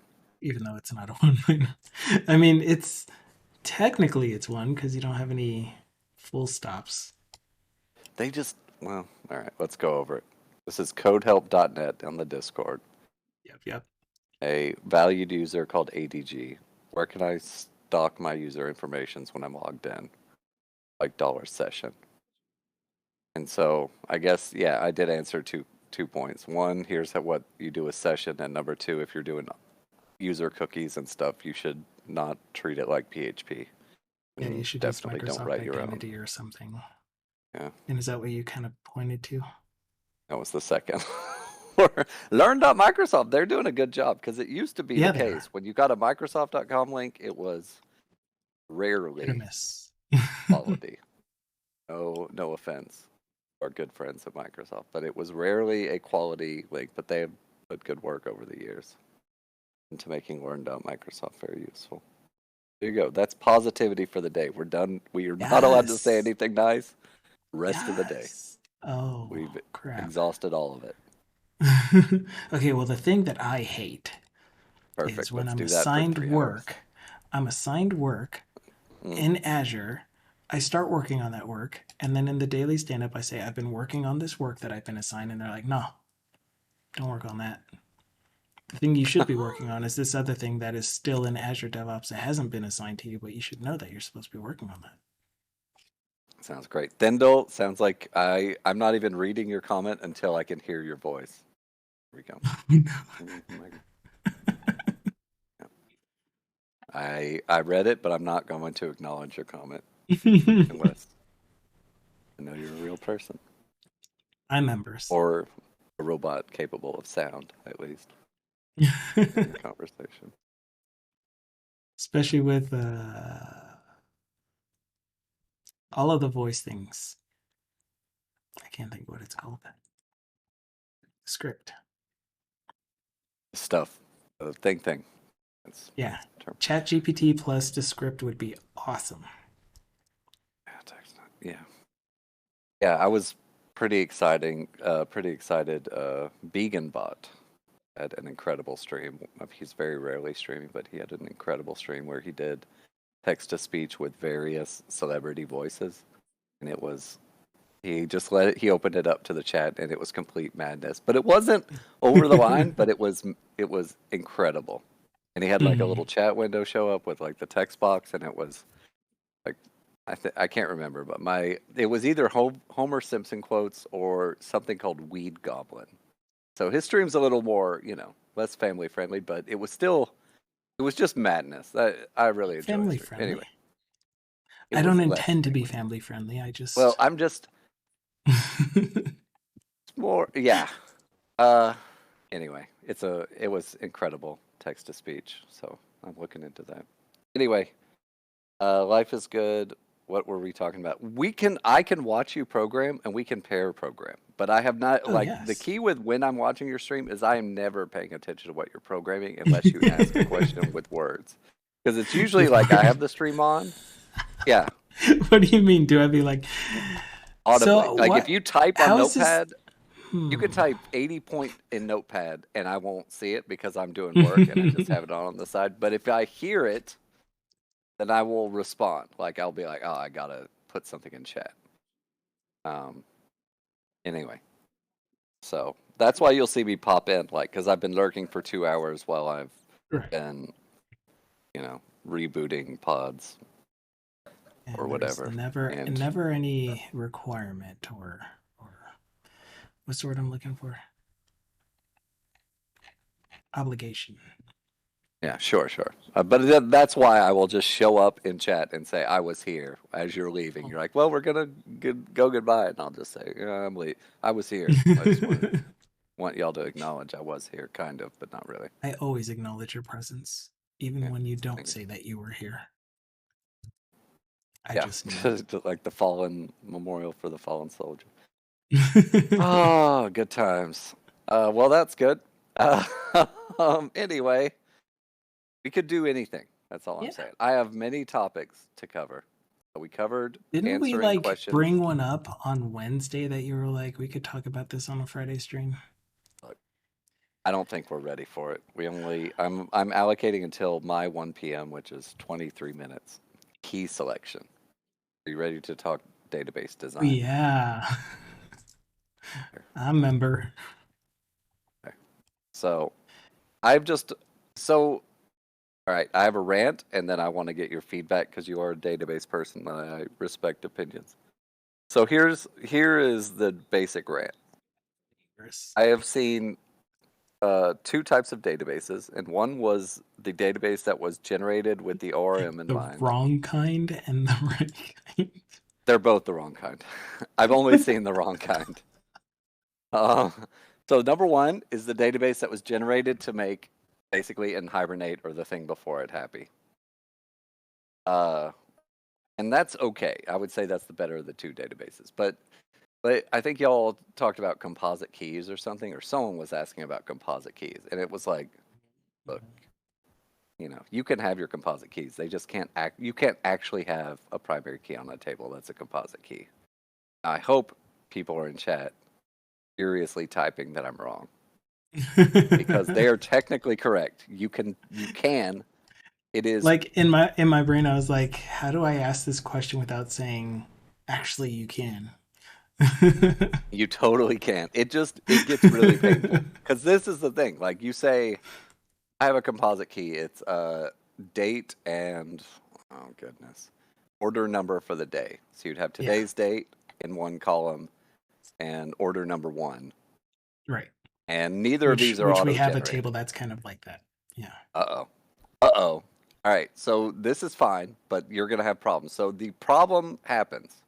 Even though it's not a one liner. I mean, it's technically it's one because you don't have any full stops. They just, well, all right, let's go over it. This is codehelp.net on the Discord. Yep, yep. A valued user called ADG. Where can I stock my user informations when I'm logged in? Like $session. And so I guess, yeah, I did answer two points. One, here's what you do with session, and number two, if you're doing user cookies and stuff, you should not treat it like PHP. Yeah, you And should use definitely don't Microsoft write your own. Identity or something. Yeah, And is that what you kind of pointed to? that was the second. Learn.Microsoft, they're doing a good job because it used to be the Yeah, they are. case. When you got a Microsoft.com link, it was Hit or rarely miss. quality. No offense. Our good friends at Microsoft, but it was rarely a quality link, but they have put good work over the years into making Learn.Microsoft very useful. There you go. That's positivity for the day. We're done. We are not allowed to say Yes. anything nice. Rest of the day. Yes. Oh, We've crap. exhausted all of it. Okay, well, the thing that I hate is Perfect. when Let's I'm do that for assigned 3 hours. work. I'm assigned work Mm. in Azure. I start working on that work, and then in the daily stand up, I say, I've been working on this work that I've been assigned, and they're like, no, don't work on that. The thing you should be working on is this other thing that is still in Azure DevOps that hasn't been assigned to you, but you should know that you're supposed to be working on that. Sounds great. Thindal, sounds like I'm not even reading your comment until I can hear your voice. Here we go. Yeah. I read it, but I'm not going to acknowledge your comment unless I know you're a real person I'm members. or a robot capable of sound, at least in the conversation. Especially with all of the voice things. I can't think what it's called. Script. Stuff, thing. That's my Yeah. term. Chat GPT plus Descript would be awesome. Yeah, text. Yeah, yeah. I was pretty exciting. Pretty excited. Vegan Bot had an incredible stream. He's very rarely streaming, but he had an incredible stream where he did text to speech with various celebrity voices, and it was he just let it. He opened it up to the chat, and it was complete madness. But it wasn't over the line. But it was incredible. And he had like a little chat window show up with like the text box, and it was like I can't remember, but it was either Homer Simpson quotes or something called Weed Goblin. So his stream's a little more, less family friendly, but it was just madness. I really enjoy his Family stream. friendly. Anyway, it I don't was less intend to be family. family friendly. I Well, just. I'm just more, yeah. Uh, anyway, it was incredible text to speech, so I'm looking into that. Anyway, life is good. what were we talking about? I can watch you program and we can pair program, but I have not, Oh like, the yes. key with when I'm watching your stream is I am never paying attention to what you're programming unless you ask a question with words. Because it's usually With like I word. have the stream on. Yeah, What do you mean? Do I be like? audibly. So Like if what? you type on How is this? Notepad, you can Hmm. type 80 point in Notepad and I won't see it because I'm doing work and I just have it on the side. But if I hear it, then I will respond. Like I'll be like, oh, I gotta put something in chat. Um, anyway, so that's why you'll see me pop in, like, because I've been lurking for 2 hours while I've Right. been, rebooting pods or And there's whatever. And never any requirement or what's the word I'm looking for? Obligation. yeah, sure. But that's why I will just show up in chat and say I was here as you're leaving. You're like, well, we're gonna go goodbye, and I'll just say, yeah, I'm leaving. I was here. I just want y'all to acknowledge I was here, kind of, but not really. I always acknowledge your presence, even Yeah, when you don't thank you. say that you were here. I Yeah, just know. just like the fallen memorial for the fallen soldier. Oh, good times. Well, that's good. Uh, anyway, we could do anything. That's all I'm Yeah. saying. I have many topics to cover. We covered Didn't we answering like questions. bring one up on Wednesday that you were like, we could talk about this on a Friday stream? Look, I don't think we're ready for it. I'm allocating until my 1 p.m., which is 23 minutes. Key selection. Are you ready to talk database design? Yeah. I remember. Okay. So I've just so all right. I have a rant, and then I want to get your feedback because you are a database person, and I respect opinions. So here is the basic rant. I have seen two types of databases, and one was the database that was generated with the ORM in The mind. wrong kind and the right kind. They're both the wrong kind. I've only seen the wrong kind. Uh, so number one is the database that was generated to make basically in Hibernate or the thing before it happy. Uh, and that's okay. I would say that's the better of the two databases. But I think y'all talked about composite keys or something, or someone was asking about composite keys, and it was like, look, you can have your composite keys. They just can't act. You can't actually have a primary key on a table that's a composite key. I hope people are in chat furiously typing that I'm wrong because they are technically correct. You can. It is. Like in my brain, I was like, how do I ask this question without saying, actually, you can? You totally can. It gets really painful because this is the thing. Like you say, I have a composite key. It's date and oh goodness, order number for the day. So you'd have Yeah, today's date in one column and order number one. right. And neither of Which these are which we auto have a table generated. that's kind of like that. Yeah. Uh-oh. Uh-oh. All right. So this is fine, but you're going to have problems. So the problem happens.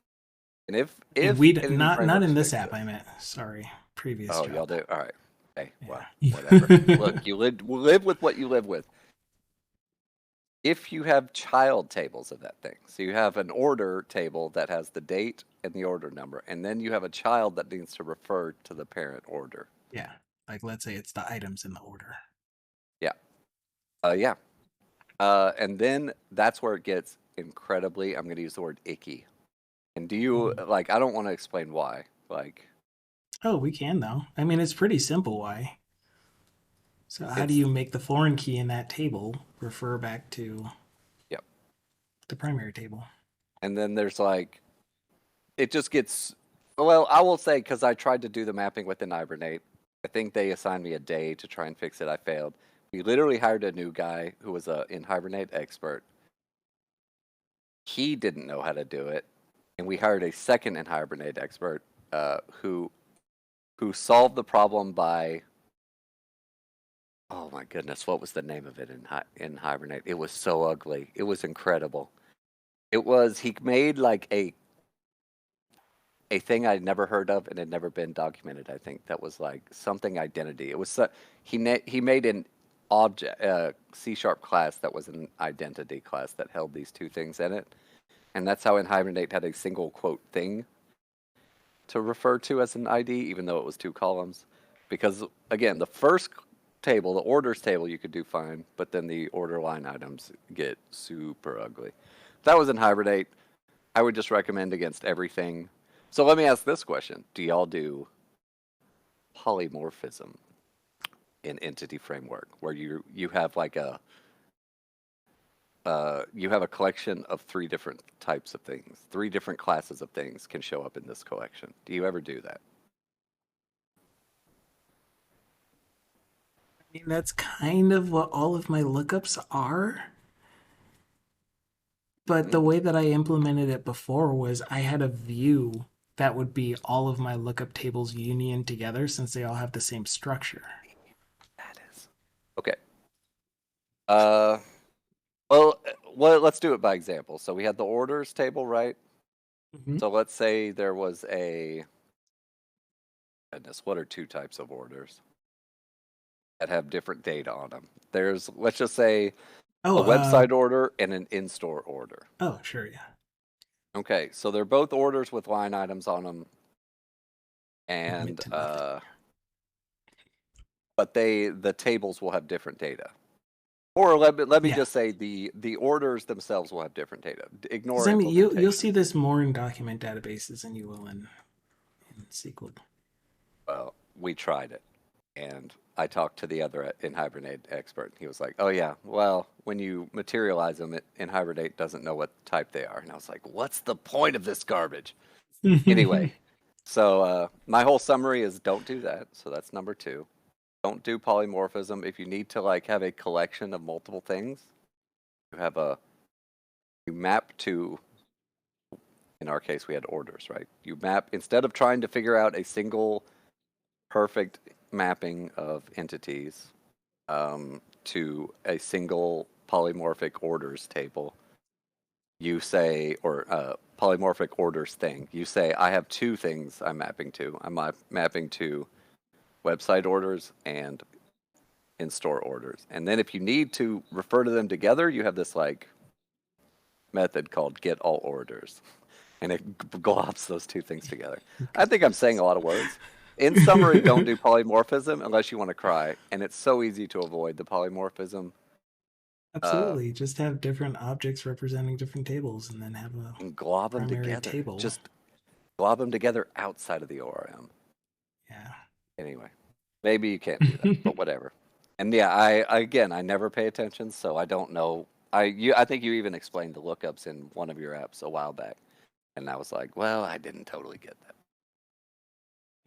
And And if we any not frameworks in this fix app. this. I meant sorry, previous Oh, y'all job. do. All right. Okay. Well, whatever. Yeah. Look, you live with what you live with. If you have child tables of that thing, so you have an order table that has the date and the order number, and then you have a child that needs to refer to the parent order. Yeah. Like let's say it's the items in the order. Yeah. Yeah. And then that's where it gets incredibly, I'm going to use the word icky. And do you, Mhm. like, I don't want to explain why. Like, Oh, we can though. I mean, it's pretty simple. Why? So how do it's, you make the foreign key in that table refer back to yep. the primary table? And then there's like, it just gets, well, I will say, because I tried to do the mapping within Hibernate, I think they assigned me a day to try and fix it. I failed. We literally hired a new guy who was a in Hibernate expert. He didn't know how to do it. And we hired a second in Hibernate expert who solved the problem by, oh my goodness, what was the name of it in Hibernate? It was so ugly. It was incredible. He made like a thing I'd never heard of and had never been documented. I think that was like something identity. It was he made an object C# class that was an identity class that held these two things in it. and that's how in Hibernate had a single quote thing to refer to as an ID, even though it was two columns. Because again, the first table, the orders table, you could do fine, but then the order line items get super ugly. If that was in Hibernate, I would just recommend against everything. So let me ask this question: do y'all do polymorphism in Entity Framework, where you have like a you have a collection of three different types of things, three different classes of things can show up in this collection? Do you ever do that? I mean, that's kind of what all of my lookups are. But Hmm? the way that I implemented it before was I had a view that would be all of my lookup tables union together since they all have the same structure. That is okay. Uh, well, let's do it by example. So we had the orders table, right? Mm-hmm. So let's say there was a goodness. What are two types of orders that have different data on them? There's, let's just say, Oh, a website order and an in-store order. oh, sure, yeah. Okay, so they're both orders with line items on them, Commit and to nothing. but the tables will have different data. Or let me Yeah, just say the orders themselves will have different data. because Ignore I mean, you'll implementation. see this more in document databases than you will in SQL. Well, we tried it, and I talked to the other in Hibernate expert. He was like, "Oh yeah, well, when you materialize them, it in Hibernate doesn't know what type they are." And I was like, "What's the point of this garbage?" Anyway, so my whole summary is don't do that. So that's number two. Don't do polymorphism. If you need to like have a collection of multiple things, you have a you map to, in our case we had orders, right? You map, instead of trying to figure out a single perfect mapping of entities to a single polymorphic orders table, you say, or polymorphic orders thing, you say, I have two things I'm mapping to. I'm mapping to website orders and in-store orders. And then if you need to refer to them together, you have this like method called get all orders. And it globs those two things together. I think I'm saying a lot of words. In summary, don't do polymorphism unless you want to cry. And it's so easy to avoid the polymorphism. Uh, Absolutely. Just have different objects representing different tables and then have a and glob them primary together. table. Just glob them together outside of the ORM. Yeah. Anyway, maybe you can't do that, but whatever. And yeah, I never pay attention, so I don't know. I think you even explained the lookups in one of your apps a while back, and I was like, well, I didn't totally get that.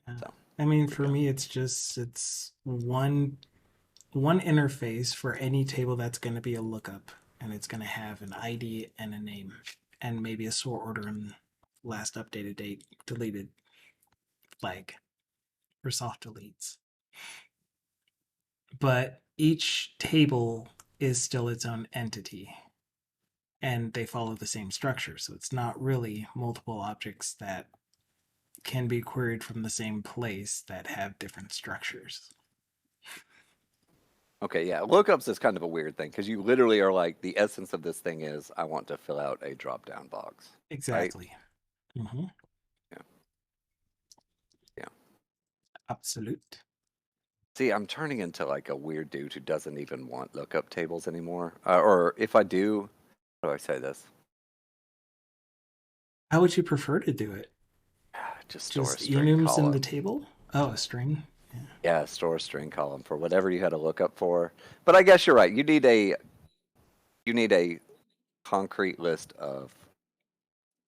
Yeah. So I mean, there we for go. me, it's one interface for any table that's going to be a lookup, and it's going to have an ID and a name, and maybe a sort order and last updated date, deleted flag for soft deletes. But each table is still its own entity, and they follow the same structure. So it's not really multiple objects that can be queried from the same place that have different structures. Okay, yeah, lookups is kind of a weird thing because you literally are like, the essence of this thing is I want to fill out a drop down box, right? Exactly. Mm-hmm. Yeah, yeah. Absolute. See, I'm turning into like a weird dude who doesn't even want lookup tables anymore. Or if I do, how do I say this? How would you prefer to do it? Just store a Just string enums in the column. table? Oh, a string? Yeah. Yeah, store a string column for whatever you had to look up for. But I guess you're right. You need a concrete list of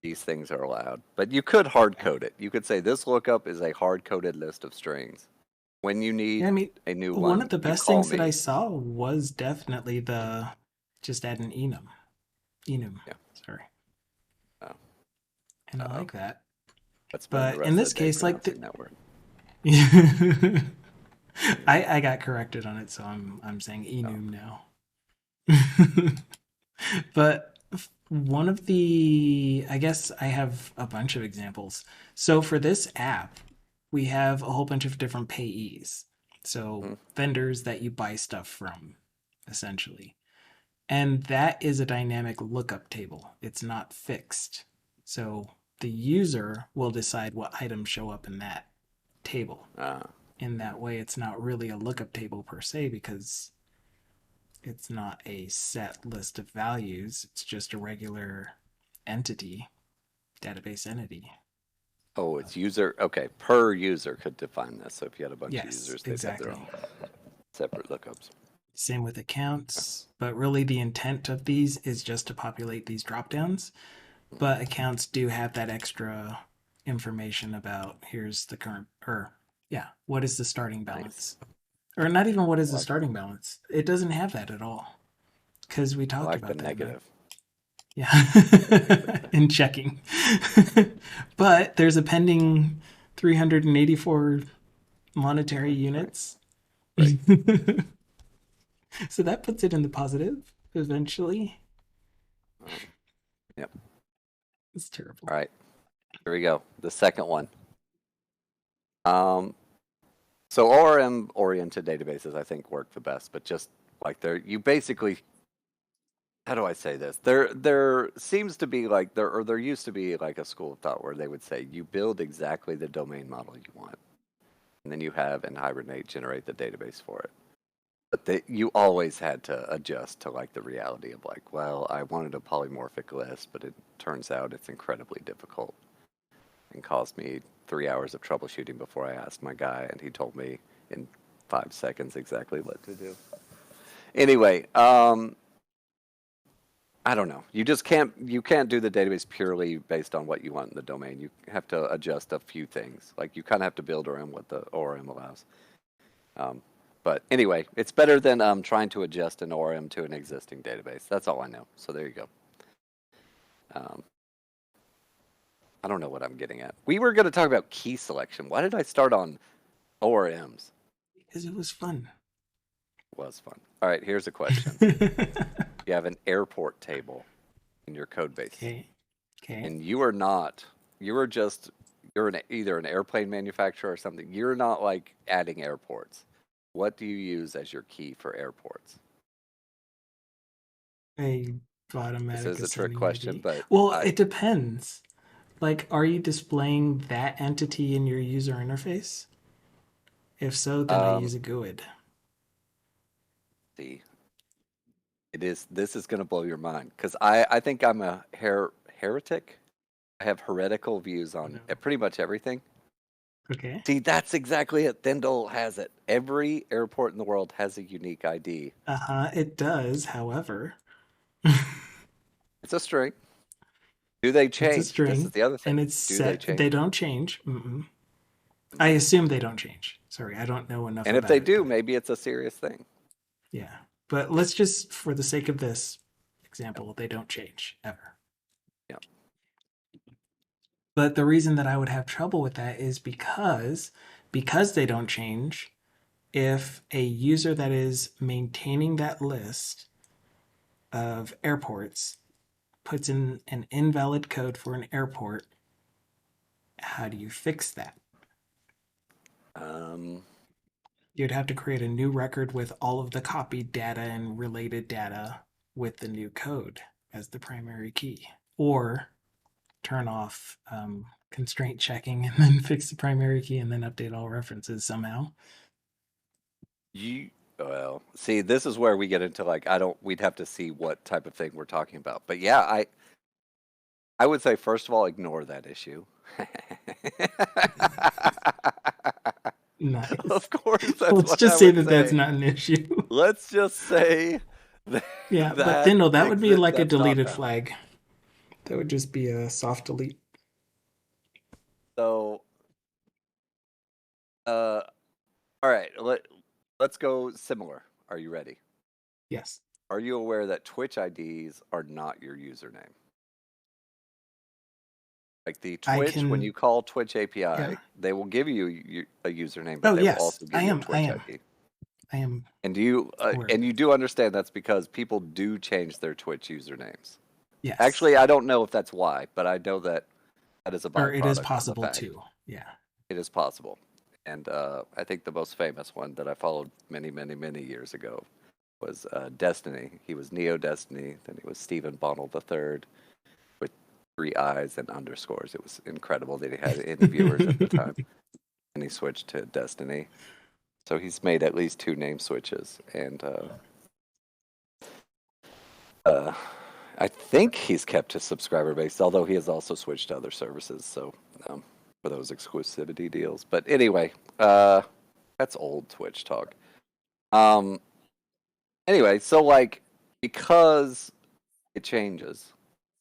these things are allowed. But you could hard Yeah. code it. You could say this lookup is a hard coded list of strings. When you Yeah, I need mean, a new one of one, the you best call things that I me. saw was definitely the just add an enum. Enum, Yeah. sorry. Oh, And I uh-oh. like that. Let's spend the But in rest of this the day case, like pronouncing that word. I got corrected on it, so I'm saying Oh. enum now. But one of the, I guess I have a bunch of examples. So for this app, we have a whole bunch of different payees. So Hmm. vendors that you buy stuff from, essentially. And that is a dynamic lookup table. It's not fixed. So the user will decide what items show up in that table. Uh, In that way, it's not really a lookup table per se because it's not a set list of values. It's just a regular entity, database entity. oh, it's user. Okay, per user could define this. So if you had a bunch of Yes, users, they'd have their exactly. own separate lookups. Same with accounts, but really the intent of these is just to populate these dropdowns. But accounts do have that extra information about here's the current, or yeah, what is the starting Nice. balance? Or not even what I is the like it. starting balance. It doesn't have that at all because we I talked like the about that in the negative. yeah in checking. But there's a pending 384 monetary Right. units. Right. So that puts it in the positive eventually. Yep. It's terrible. All right. Here we go. The second one. Um, so ORM oriented databases, I think, work the best, but just like you basically, how do I say this? There seems to be like there used to be like a school of thought where they would say you build exactly the domain model you want, and then you have and Hibernate generate the database for it. But you always had to adjust to like the reality of like, well, I wanted a polymorphic list, but it turns out it's incredibly difficult and caused me 3 hours of troubleshooting before I asked my guy, and he told me in 5 seconds exactly what to do. Anyway, I don't know. You can't do the database purely based on what you want in the domain. You have to adjust a few things. Like you kind of have to build around what the ORM allows. Um, but anyway, it's better than trying to adjust an ORM to an existing database. That's all I know. So there you go. Um, I don't know what I'm getting at. We were going to talk about key selection. Why did I start on ORMs? Because it was fun. It was fun. All right, here's a question. You have an airport table in your code base, Okay. Okay. and you are just, either an airplane manufacturer or something. You're not like adding airports. What do you use as your key for airports? A This automatic is a trick ascending question, ID. but Well, it depends. Like, are you displaying that entity in your user interface? If so, then I um, use a GUID. see, this is going to blow your mind because I think I'm a heretic. I have heretical views Oh on no. pretty much everything. Okay. See, that's exactly it. Thindal has it. Every airport in the world has a unique ID. Uh huh. It does. However, It's a string. Do they it's a change? This is string the other thing. and it's Do they set. They change? don't change. Mm-mm. I assume they don't change. Sorry, I don't know enough And if about they it, do, but maybe it's a serious thing. yeah. But let's just, for the sake of this Yep. example, they don't change ever. Yep. But the reason that I would have trouble with that is because they don't change, if a user that is maintaining that list of airports puts in an invalid code for an airport, how do you fix that? Um, You'd have to create a new record with all of the copied data and related data with the new code as the primary key. Or turn off constraint checking and then fix the primary key and then update all references somehow. well, see, this is where we get into like we'd have to see what type of thing we're talking about. But yeah, I would say first of all, ignore that issue. Nice. Of course, that's Let's what I just say would that that's say. not an issue. Let's just say that, Yeah, but that Thindal, that would be like a that's not deleted valid. flag. That would just be a soft delete. So, uh, all right, let's go similar. Are you ready? Yes. Are you aware that Twitch IDs are not your username? Like the I Twitch, when can, you call Twitch yeah. API, they will give you a username, but Oh, they will yes. also I give you a am. I Twitch am. ID. I am aware of And you that. do understand that's because people do change their Twitch usernames. Yes. Actually, I don't know if that's why, but I know that that is a Or it is byproduct of the possible fact. too. Yeah. It is possible. And I think the most famous one that I followed many, many, many years ago was Destiny. He was Neo Destiny. Then he was Stephen Bonnell the Third with three eyes and underscores. It was incredible that he had any viewers at the time. And he switched to Destiny. So he's made at least two name switches, and uh, I think he's kept his subscriber base, although he has also switched to other services. So for those exclusivity deals. But anyway, that's old Twitch talk. Um, anyway, so like because it changes.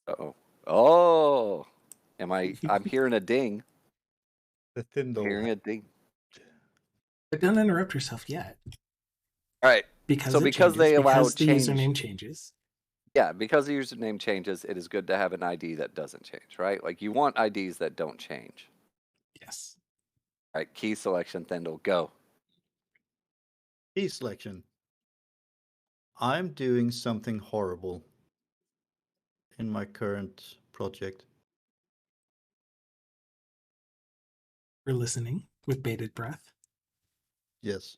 Oh, oh, I'm hearing a ding. The Thindal. Hearing a ding. But don't interrupt yourself yet. All right. Because So it because changes, they allow because the change, username changes. yeah, because the username changes, it is good to have an ID that doesn't change, right? Like you want IDs that don't change. Yes. All right, key selection, Thindal, go. Key selection. I'm doing something horrible in my current project. We're listening with bated breath. Yes.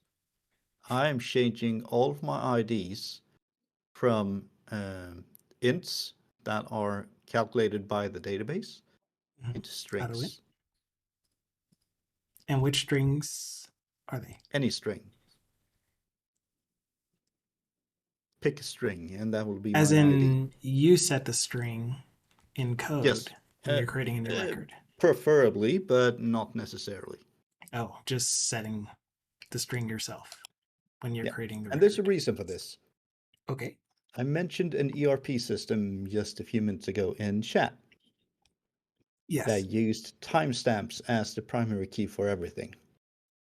I'm changing all of my IDs from ints that are calculated by the database into Out of it. strings. And which strings are they? Any string. Pick a string, and that will be As my ID. in, you set the string in code Yes. when you're creating a new record. Preferably, but not necessarily. Oh, just setting the string yourself when you're creating the record. And there's a reason for this. Okay. I mentioned an ERP system just a few minutes ago in chat. Yes. That used timestamps as the primary key for everything.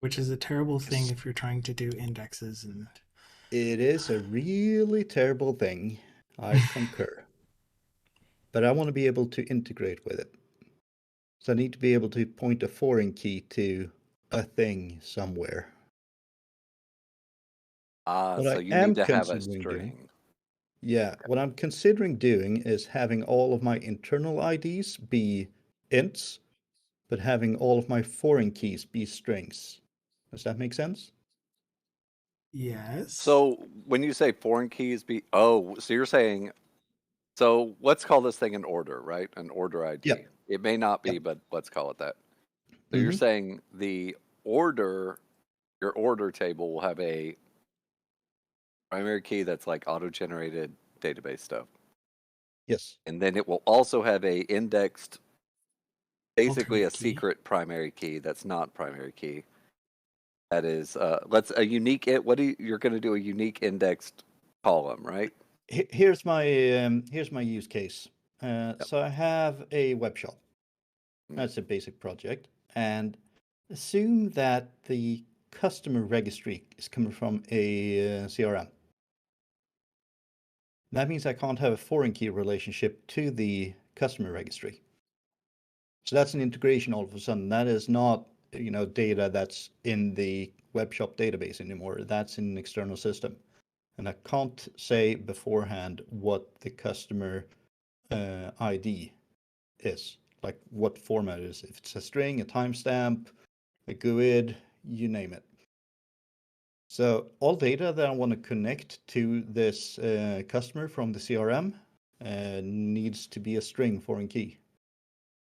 Which is a terrible thing if you're trying to do indexes and... It is a really terrible thing. I concur. But I want to be able to integrate with it. So I need to be able to point a foreign key to a thing somewhere. So you need to have a string. What I'm considering doing is having all of my internal IDs be ints, but having all of my foreign keys be strings. Does that make sense? Yes. So when you say foreign keys so you're saying, so let's call this thing an order, right? An order ID. Yep. It may not be, Yep. but let's call it that. So you're saying your order table will have a primary key that's like auto-generated database stuff. Yes. And then it will also have a indexed, basically Alternate a key. secret primary key that's not primary key. That is, you're going to do a unique indexed column, right? Here's my use case. So I have a web shop. That's a basic project, and assume that the customer registry is coming from a CRM. That means I can't have a foreign key relationship to the customer registry. So that's an integration all of a sudden. That is not, data that's in the web shop database anymore. That's in an external system. And I can't say beforehand what the customer ID is, like what format it is. If it's a string, a timestamp, a GUID, you name it. So all data that I want to connect to this customer from the CRM needs to be a string foreign key.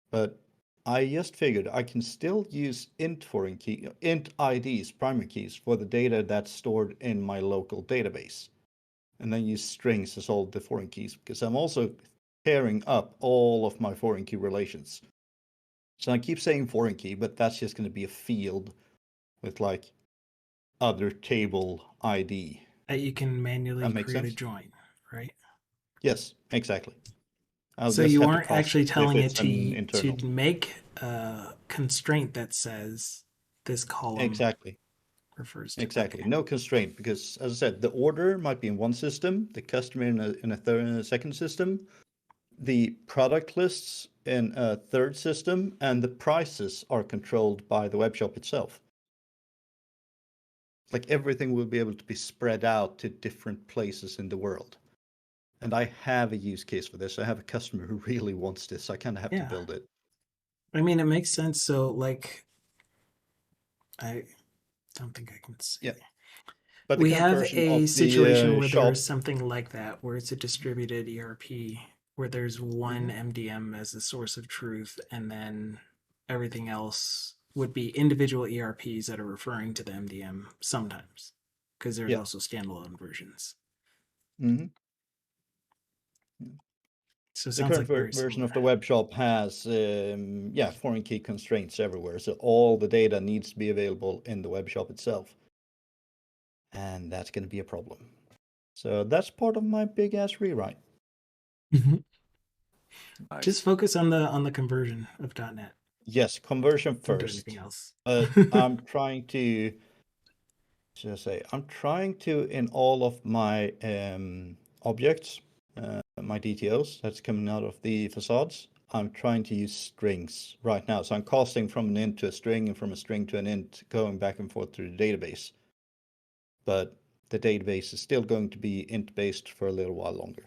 But I just figured I can still use int IDs, primary keys, for the data that's stored in my local database. And then use strings as all the foreign keys, because I'm also pairing up all of my foreign key relations. So I keep saying foreign key, but that's just going to be a field with like other table ID. That you can manually create sense? a join, right? Yes, exactly. So you aren't actually telling it to make a constraint that says this column refers to. Exactly. Okay. No constraint, because as I said, the order might be in one system, the customer in a second system, the product lists in a third system, and the prices are controlled by the web shop itself. Like everything will be able to be spread out to different places in the world. And I have a use case for this. I have a customer who really wants this. I kind of have to build it. I mean, it makes sense. So, like, I don't think I can see. Yeah. But the We current have version a of situation the where shop. there's something like that, where it's a distributed ERP, where there's one MDM as the source of truth, and then everything else would be individual ERPs that are referring to the MDM sometimes, because there's Yeah. also standalone versions. Mhm. So it The sounds current like very version of the similar. web shop has, foreign key constraints everywhere. So all the data needs to be available in the web shop itself. And that's going to be a problem. So that's part of my big ass rewrite. Mhm. Nice. Just focus on the conversion of .NET. Yes, conversion Don't do anything first. else. I'm trying to in all of my objects, my DTOs that's coming out of the facades, I'm trying to use strings right now. So I'm casting from an int to a string and from a string to an int, going back and forth through the database. But the database is still going to be int based for a little while longer.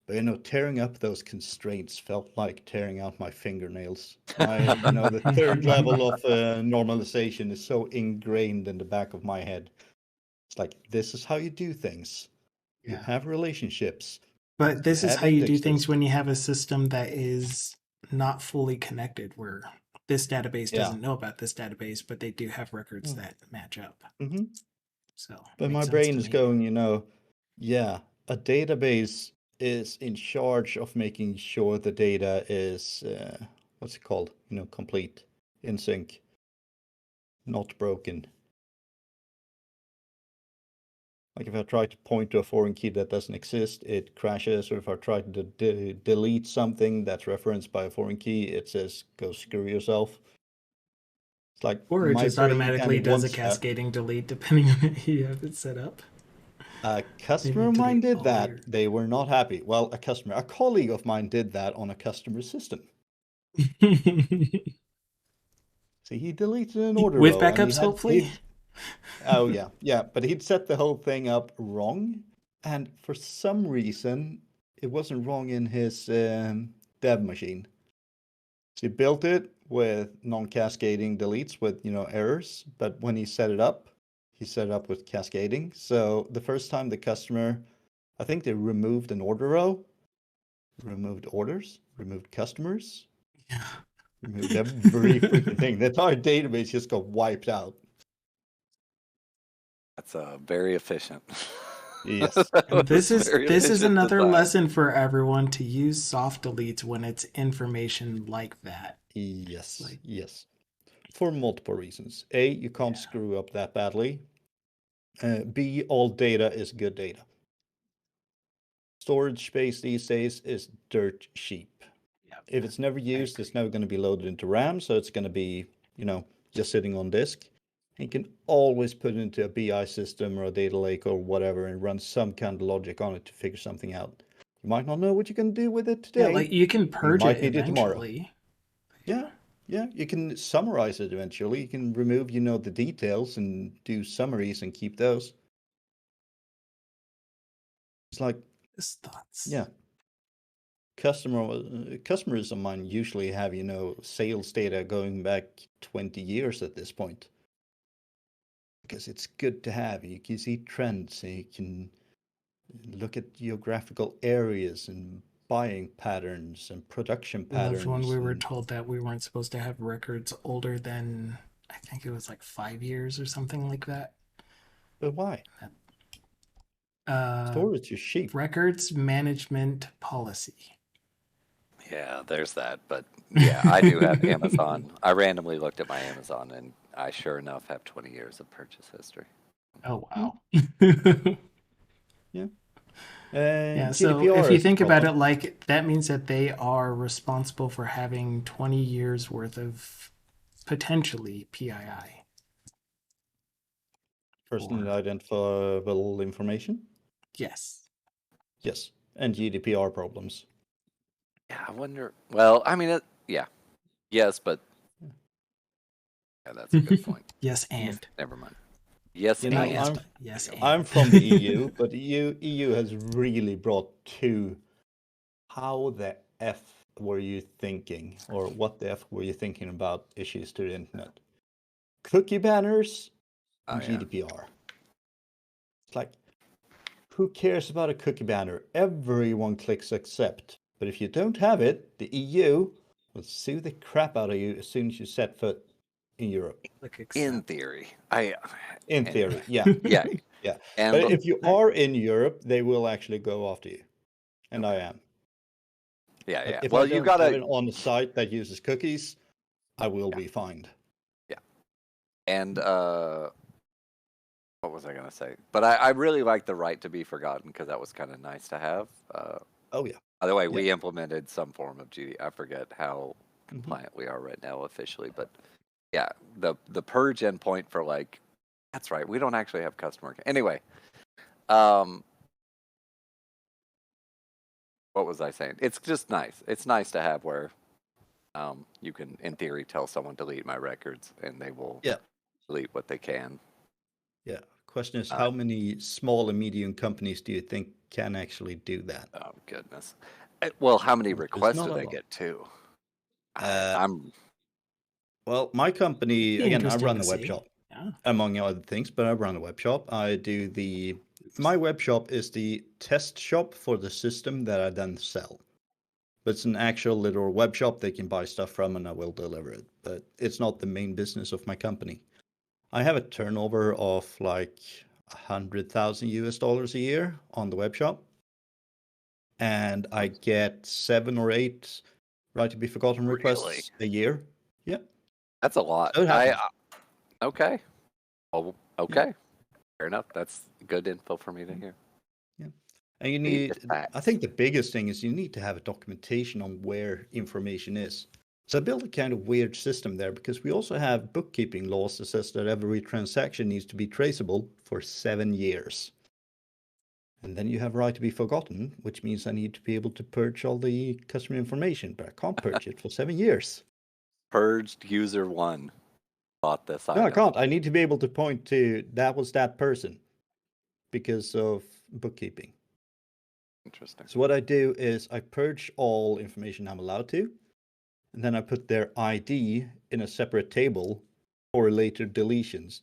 But tearing up those constraints felt like tearing out my fingernails. The third level of normalization is so ingrained in the back of my head. It's like, this is how you do things. You Yeah. have relationships. But You this is have how you do things indexes. when you have a system that is not fully connected, where this database Yeah. doesn't know about this database, but they do have records that match up. Mm-hmm. So, But my makes sense brain to is me. going, yeah, a database is in charge of making sure the data is, what's it called? Complete, in sync, not broken. Like if I try to point to a foreign key that doesn't exist, it crashes. Or if I try to delete something that's referenced by a foreign key, it says, go screw yourself. It's like Or it my just brain kind automatically of does a wants that. cascading delete depending on how you have it set up. A customer Maybe of mine delete did all that. your... They were not happy. Well, a colleague of mine did that on a customer system. See, he deleted an order With row and backups, hopefully. oh yeah, but he'd set the whole thing up wrong, and for some reason it wasn't wrong in his dev machine. So he built it with non-cascading deletes with errors, but when he set it up with cascading. So the first time the customer, I think they removed an order row, removed orders, removed customers, Yeah. removed every freaking thing. The entire database just got wiped out. That's very efficient. Yes. That And was this very is efficient another design. lesson for everyone, to use soft deletes when it's information like that. Yes. Like, yes. For multiple reasons. A, you can't Yeah. screw up that badly. B, all data is good data. Storage space these days is dirt cheap. Yeah, If it's never used, it's never going to be loaded into RAM, so it's going to be, just sitting on disk. And you can always put it into a BI system or a data lake or whatever and run some kind of logic on it to figure something out. You might not know what you can do with it yeah, today. like you can You purge might it need it tomorrow. eventually. Yeah, you can summarize it eventually. You can remove, the details and do summaries and keep those. It's like, Just thoughts. yeah. Customers of mine usually have, sales data going back 20 years at this point. Because it's good to have. You can see trends, and you can look at geographical areas and buying patterns and production Loved when patterns. we were told that we weren't supposed to have records older than, I think it was like 5 years or something like that. But why? Uh, Storage is cheap. records management policy. Yeah, there's that. But yeah, I do have Amazon. I randomly looked at my Amazon, and I sure enough have 20 years of purchase history. Oh, wow. Yeah. Yeah, so GDPR if you is the think about problem. it, like, that means that they are responsible for having 20 years worth of potentially PII. Personally identifiable information. Yes. Yes. And GDPR problems. Yeah, I wonder. Well, I mean, yeah, yes, but yeah, that's a good point. Yes, and. Never mind. Yes, Not and yes, I'm but yes, and. I'm from the EU, but the EU has really brought to how the F were you thinking, or what the F were you thinking about issues to the internet? Cookie banners and oh, yeah. GDPR. It's like, who cares about a cookie banner? Everyone clicks accept. But if you don't have it, the EU will sue the crap out of you as soon as you set foot in Europe. Click In accept. theory, In and theory, yeah. yeah, Yeah. and But if you are in Europe, they will actually go after you. And I am. yeah, Like, yeah. if Well, I you don't have gotta, it on a site that uses cookies, I will be fined. yeah, and what was I gonna say? But I really like the right to be forgotten because that was kind of nice to have. Oh yeah. By the way, Yeah. we implemented some form of GD. I forget how Mhm. compliant we are right now officially, but yeah, the purge endpoint for like, that's right. We don't actually have customer. Anyway, what was I saying? It's just nice. It's nice to have where you can, in theory, tell someone delete my records and they will Yeah. delete what they can. Yeah. Question is, Uh, how many small and medium companies do you think can actually do that? Oh goodness. Well, how many There's requests not do a they lot. get too? Uh, I'm Well, my company, Be again, I interesting run to a web see. shop, Yeah. among other things, but I run a web shop. My web shop is the test shop for the system that I then sell. But it's an actual literal web shop they can buy stuff from and I will deliver it. But it's not the main business of my company. I have a turnover of like 100,000 US dollars a year on the web shop. And I get 7 or 8 right to be forgotten really, requests a year. Yeah. that's a lot. So it happens. Okay. Oh, Yeah. okay. Fair enough. That's good info for me to hear. Yeah. And you Need the need, I facts. think the biggest thing is you need to have a documentation on where information is. So I built a kind of weird system there because we also have bookkeeping laws that says that every transaction needs to be traceable for 7 years. And then you have right to be forgotten, which means I need to be able to purge all the customer information, but I can't purge it for 7 years. Purged user 1 bought this No, I item. can't. I need to be able to point to that was that person because of bookkeeping. Interesting. So what I do is I purge all information I'm allowed to, and then I put their ID in a separate table for later deletions.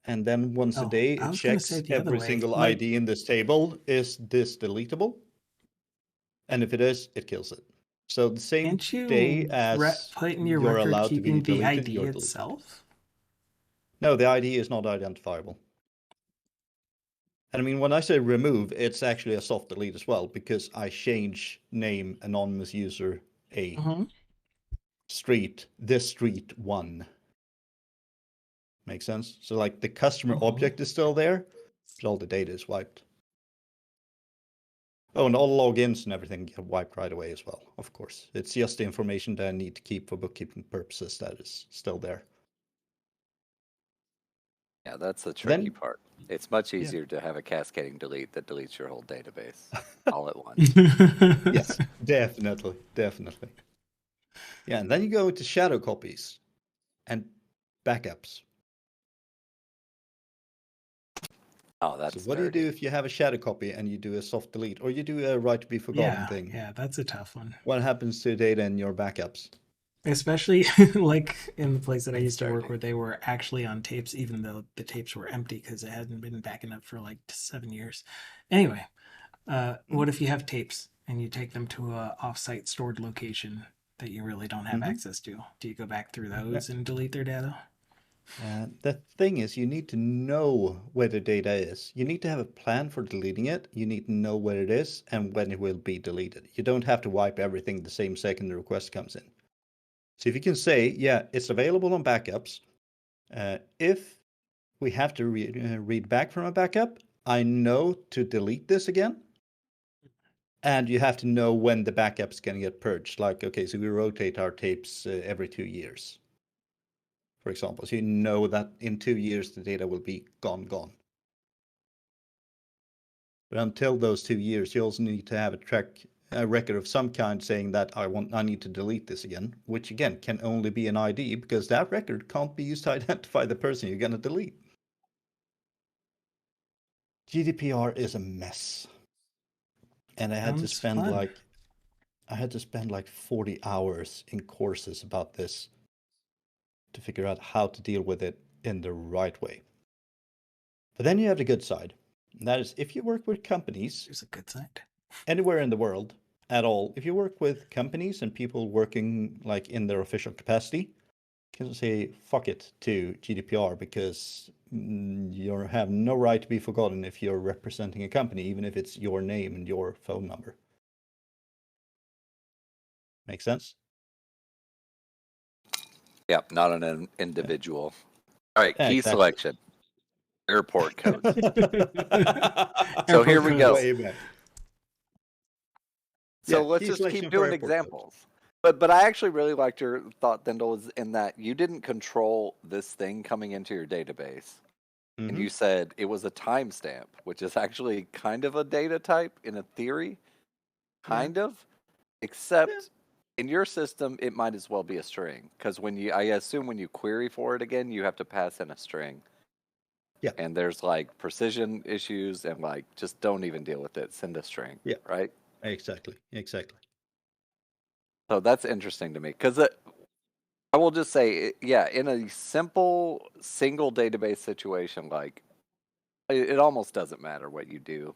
And then once a Oh, day, I it was gonna say checks the other every way. single Like, ID in this table. Is this deletable? And if it is, it kills it. So the same can't day you as put in your you're record allowed to be keeping the deleted, ID you're deleted. itself? No, the ID is not identifiable. And I mean, when I say remove, it's actually a soft delete as well, because I change name anonymous user a street, this street 1. Makes sense? So like the customer object is still there, but all the data is wiped. Oh, and all logins and everything get wiped right away as well, of course. It's just the information that I need to keep for bookkeeping purposes that is still there. Yeah, that's the tricky Then, part. It's much yeah. easier to have a cascading delete that deletes your whole database all at once. Yes, definitely, definitely. Yeah, and then you go to shadow copies and backups. Oh, that's So what do you dirty. do if you have a shadow copy and you do a soft delete or you do a right to be forgotten thing? Yeah, that's a tough one. What happens to data in your backups? Especially like in the place that I used to work Dirty. where they were actually on tapes, even though the tapes were empty because it hadn't been backing up for like 7 years. Anyway, what if you have tapes and you take them to a offsite stored location that you really don't have access to? Do you go back through those and delete their data? The thing is, you need to know where the data is. You need to have a plan for deleting it. You need to know where it is and when it will be deleted. You don't have to wipe everything the same second the request comes in. So if you can say, yeah, it's available on backups. If we have to read back from a backup, I know to delete this again. And you have to know when the backup's going to get purged. Like, okay, so we rotate our tapes every 2 years, for example. So you know that in 2 years, the data will be gone. But until those 2 years, you also need to have a record of some kind saying that I need to delete this again, which again can only be an ID because that record can't be used to identify the person you're going to delete. GDPR is a mess. And I had to spend like 40 hours in courses about this to figure out how to deal with it in the right way. But then you have the good side. And that is if you work with companies There's a good side. anywhere in the world at all, if you work with companies and people working like in their official capacity, you can say fuck it to GDPR because you have no right to be forgotten if you're representing a company, even if it's your name and your phone number. Make sense? Yep, not an individual. All right, Yeah, key exactly. selection. Airport codes. So Airport here we go. codes. Way back. So Yeah, let's key just selection keep for doing airport codes. examples. But I actually really liked your thought, Thindal, is in that you didn't control this thing coming into your database. And you said it was a timestamp, which is actually kind of a data type in a theory, kind of, except in your system, it might as well be a string. Because I assume when you query for it again, you have to pass in a string. Yeah. And there's like precision issues and like just don't even deal with it. Send a string. Yeah. Right. Exactly. So that's interesting to me because I will just say, yeah, in a simple single database situation, like it almost doesn't matter what you do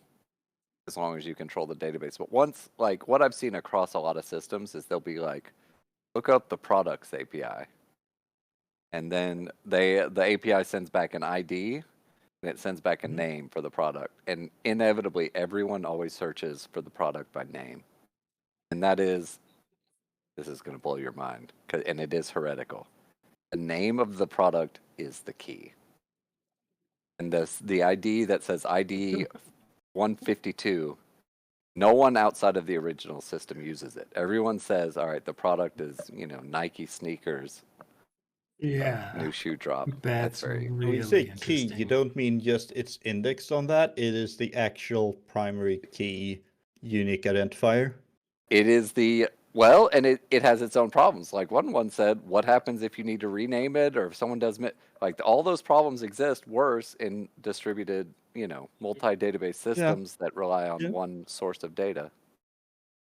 as long as you control the database. But once, like what I've seen across a lot of systems is they'll be like, look up the products API. And then the API sends back an ID and it sends back a name for the product. And inevitably, everyone always searches for the product by name. And this is going to blow your mind, and it is heretical. The name of the product is the key. And the ID that says ID 152, no one outside of the original system uses it. Everyone says, all right, the product is, Nike sneakers, Yeah. new shoe drop. That's very When you say really key, you interesting. don't mean just it's indexed on that. It is the actual primary key unique identifier. It is and it has its own problems. Like one said, what happens if you need to rename it or if someone does like all those problems exist worse in distributed, multi-database systems that rely on Yeah. one source of data.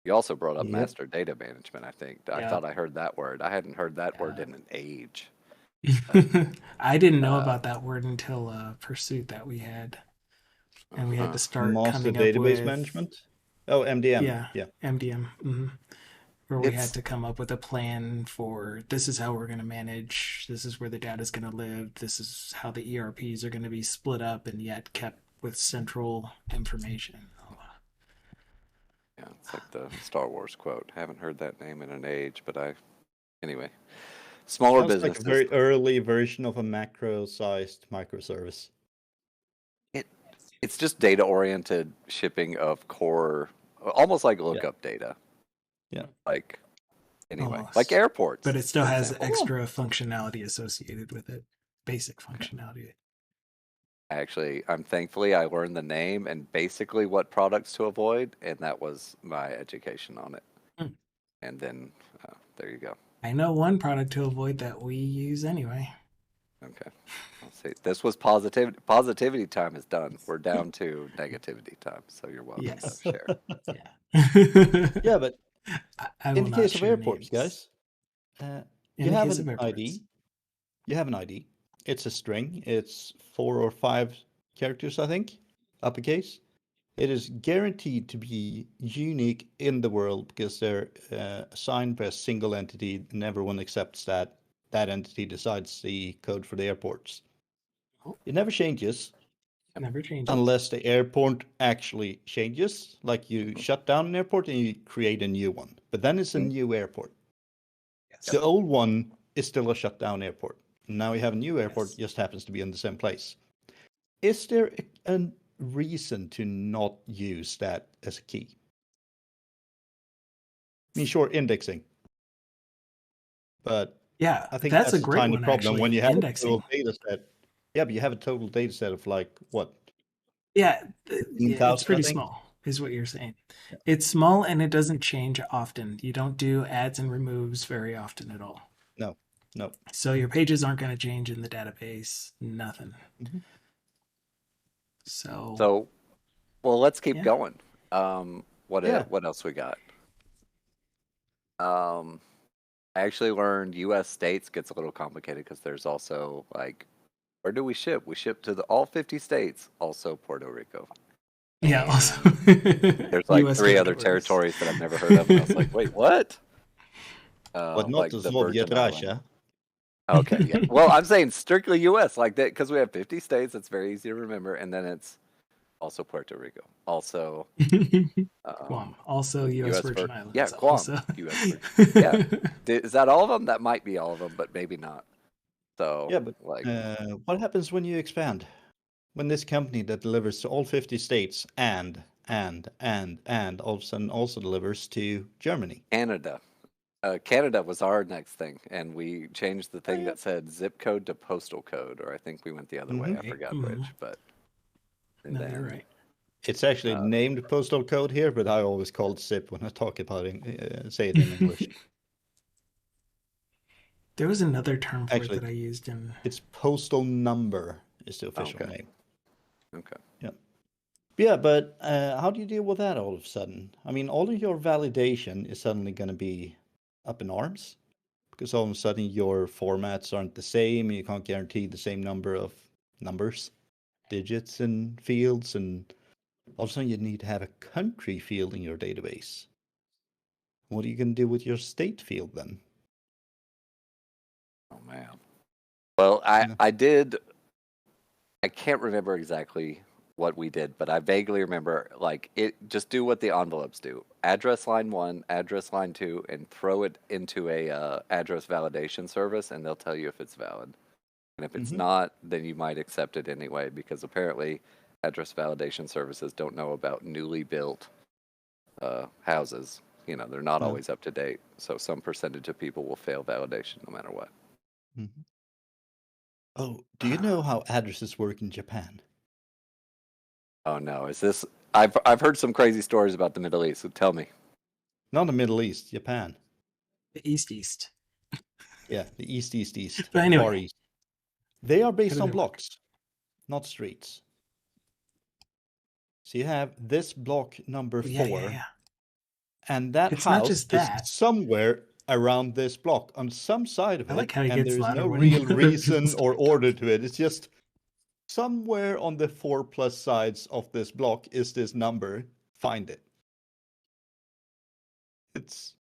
You also brought up Yep. master data management, I think. I Yeah. thought I heard that word. I hadn't heard that word in an age. I didn't know about that word until a pursuit that we had. And we had to start Master coming up database with management. Oh, MDM. Yeah. MDM. Where we had to come up with a plan for this is how we're going to manage, this is where the data is going to live, this is how the ERPs are going to be split up and yet kept with central information. Yeah, it's like the Star Wars quote. Haven't heard that name in an age, but anyway. Smaller Sounds businesses. like a very early version of a macro-sized microservice. It's just data-oriented shipping of core, almost like lookup data. Yeah. Like, anyway, Almost. like airports. But it still for has example. extra functionality associated with it, basic functionality. Thankfully, I learned the name and basically what products to avoid, and that was my education on it. And then, there you go. I know one product to avoid that we use anyway. Okay. Let's see. This was positivity. Positivity time is done. We're down to negativity time. So you're welcome Yes. to share. Yeah. Yeah, but I in will the not case of share airports, names. guys, In you the have case an of airports. ID. You have an ID. It's a string. It's 4 or 5 characters, I think, uppercase. It is guaranteed to be unique in the world because they're assigned by a single entity, and everyone accepts that that entity decides the code for the airports. It never changes. Never changes. Unless the airport actually changes, like you shut down an airport and you create a new one. But then it's a new airport. Yes. The old one is still a shut down airport. Now we have a new airport, just happens to be in the same place. Is there a reason to not use that as a key? I mean, sure, indexing. But yeah, I think that's a a great tiny one, problem actually. when you have Indexing. a total data set. Yeah, but you have a total data set of like, what? Yeah, 15,000, it's pretty I think? small, is what you're saying. Yeah. It's small and it doesn't change often. You don't do adds and removes very often at all. No. So your pages aren't going to change in the database. Nothing. So well, let's keep going. What else we got? I actually learned U.S. states gets a little complicated because there's also like Where do we ship? We ship to all 50 states, also Puerto Rico. Yeah, And also there's like U.S. 3 other territories that I've never heard of, and I was like, wait, what? But not Like the the Soviet Virgin Islands. Russia. Okay, yeah. Well, I'm saying strictly U.S. like that because we have 50 states. It's very easy to remember, and then it's also Puerto Rico, also Guam, also U.S. U.S. Virgin yeah, Islands, Guam, also. U.S. Virgin. Yeah, is that all of them? That might be all of them, but maybe not. So Yeah, but like, what happens when you expand? When this company that delivers to all 50 states and all of a sudden also delivers to Germany. Canada. Canada was our next thing, and we changed the Oh, thing yeah. that said zip code to postal code, or I think we went the other way. I Mhm. forgot Mhm. which, but and No, you're then right. It's actually named postal code here, but I always call it zip when I talk about it, say it in English. There was another term for it Actually, that I used in. it's postal number is the official okay, name. okay. Yeah. Yeah, but how do you deal with that all of a sudden? I mean, all of your validation is suddenly going to be up in arms because all of a sudden your formats aren't the same. You can't guarantee the same number of numbers, digits, and fields. And all of a sudden you need to have a country field in your database. What are you going to do with your state field then? Oh man. Well, Yeah. I can't remember exactly what we did, but I vaguely remember like it just do what the envelopes do. Address line 1, address line 2, and throw it into a address validation service, and they'll tell you if it's valid. And if it's Mm-hmm. not, then you might accept it anyway, because apparently address validation services don't know about newly built houses. You know, they're not Yeah. always up to date. So some percentage of people will fail validation no matter what. Mm-hmm. Oh, do you know how addresses work in Japan? Oh no, is this? I've heard some crazy stories about the Middle East. So tell me. Not the Middle East, Japan. The East. Yeah, the East, But Far anyway, East. They are how based does on it work? blocks, not streets. So you have this block number Oh, yeah, 4, and that It's not house just is that. somewhere around this block on some side of I like it, how he and gets there is no louder when he real other people reason or start order talking. to it. It's just somewhere on the 4+ sides of this block is this number. Find it. It's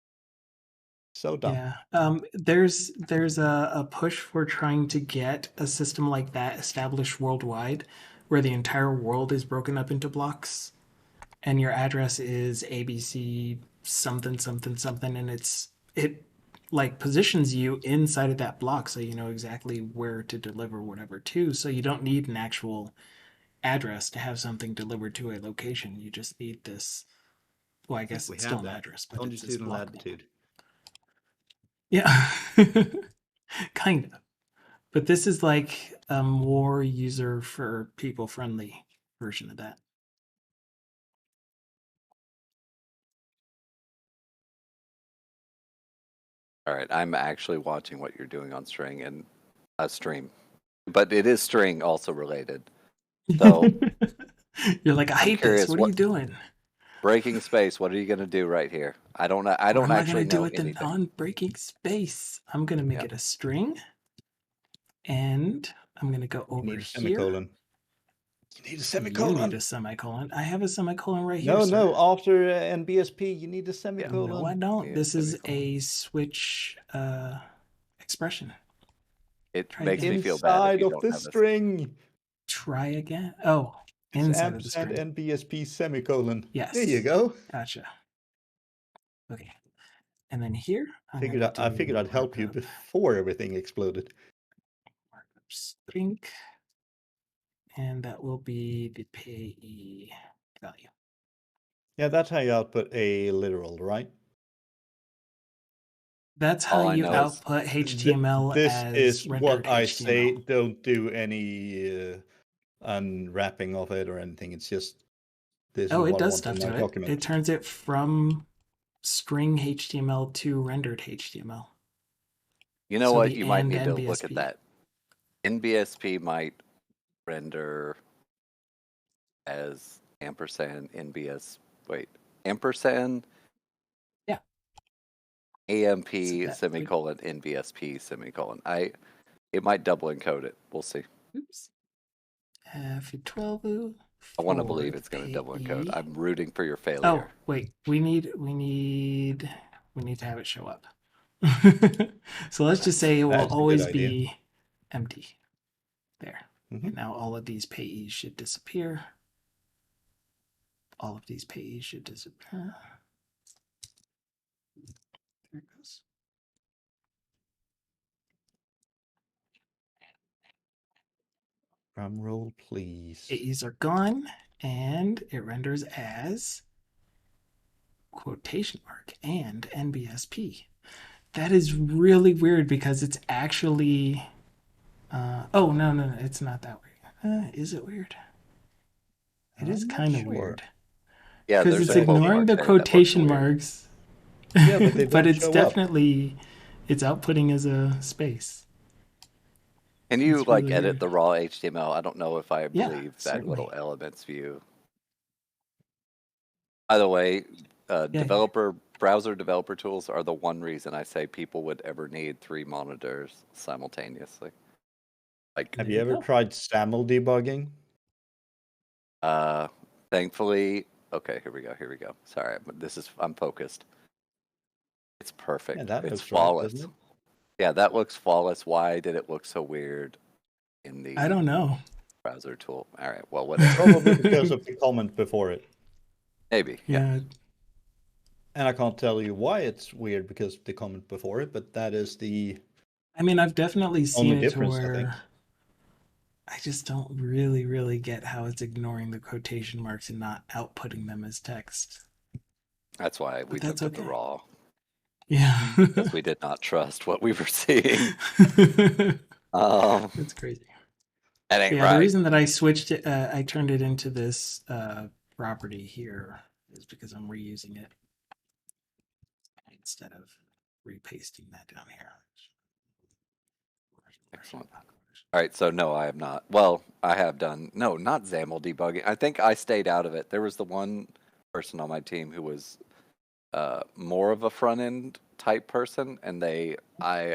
so dumb. Yeah. There's a push for trying to get a system like that established worldwide, where the entire world is broken up into blocks, and your address is ABC something something something, and it like positions you inside of that block, so you know exactly where to deliver whatever to. So you don't need an actual address to have something delivered to a location. You just need this. Well, I I think guess we it's still have an that. address, but it's this Longitude and block name. latitude. Yeah, kind of. But this is like a more user for people friendly version of that. All right, I'm actually watching what you're doing on string and stream, but it is string also related. So You're like, I I'm hate this. curious, What are you what doing? breaking space? What are you going to do right here? I don't know. I What don't am I gonna actually do know with the anything. non-breaking space? I'm gonna make Yeah. it a string, and I'm gonna go You over need a here. semicolon. You need a You need semicolon. a semicolon. I have a semicolon right here, No, sir. no. After NBSP, you need a No, semicolon. I don't. Yeah, This is semicolon. a switch expression. It Try makes me again. feel bad if Inside you of don't the have this. string. Try again. Oh, It's inside of the ampersand string. NBSP semicolon. There you Yes. go. Gotcha. Okay. And then here, I'm I gonna figured do I'd help you markup before everything exploded. string, and that will be the payee value. Yeah, that's how you output a literal, right? That's how All I you know is output HTML This as is rendered what I HTML. say. Don't do any unwrapping of it or anything. It's just this is Oh, it what I does want in stuff my to it. document. It turns it from string HTML to rendered HTML. you know So what? the You might and need to look at NBSP. that. NBSP might render as ampersand NBS. Wait, ampersand Yeah. AMP So that would, semicolon NBSP semicolon. It might double encode it. We'll see. Oops. F12. I want to believe it's going to double encode. I'm rooting for your failure. Oh, wait. We need to have it show up. So let's just say it will That's a good always idea. be empty. There. Mhm. And now all of these payees should disappear. All of these payees should disappear. There it goes. Drum roll, please. Payees are gone, and it renders as quotation mark and NBSP. That is really weird because it's actually. Oh, no, it's not that weird. Is it weird? It is I'm not kind of sure. weird. Yeah, Because there's it's a quote ignoring mark the there that looks quotation weird. marks. Yeah, but they but don't it's show up. definitely it's outputting as a space. Can you It's like really edit weird. the raw HTML? I don't know if I Yeah, believe that certainly. little elements view. By the way, browser developer tools are the one reason I say people would ever need 3 monitors simultaneously. Like, Have There you you ever go. tried SAML debugging? thankfully, okay, here we go. Sorry, I'm focused. It's perfect. Yeah, that It's looks right, flawless. doesn't it? Yeah, that looks flawless. Why did it look so weird in the I don't know. browser tool? All right, well, whatever. Probably because of the comment before it. Maybe, yeah. Yeah. And I can't tell you why it's weird because of the comment before it, but that is the I mean, I've definitely seen only it to difference, I think. where I just don't really get how it's ignoring the quotation marks and not outputting them as text. That's why we took that's it the okay. raw, Yeah. because we did not trust what we were seeing. That's crazy. That ain't Yeah, right. the reason that I switched it, I turned it into this property here is because I'm reusing it instead of repasting that down here. Excellent. All right, so no, I have not. Well, I have done, no, not XAML debugging. I think I stayed out of it. There was the one person on my team who was more of a front end type person, and I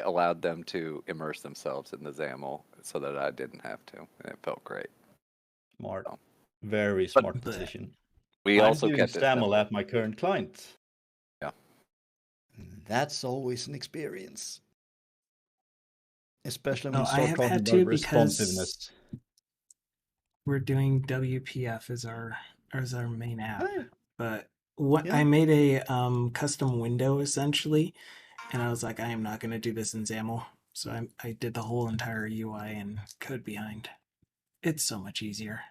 allowed them to immerse themselves in the XAML so that I didn't have to, and it felt great. Smart. So, Very but smart decision. we I'm also doing kept it SAML simple. at my current client. Yeah. That's always an experience. Especially when No, you I start have talking had about to responsiveness. because we're doing WPF as our main app. Oh, yeah. But what Yeah. I made a custom window essentially, and I was like, I am not going to do this in XAML. So I did the whole entire UI and code behind. It's so much easier.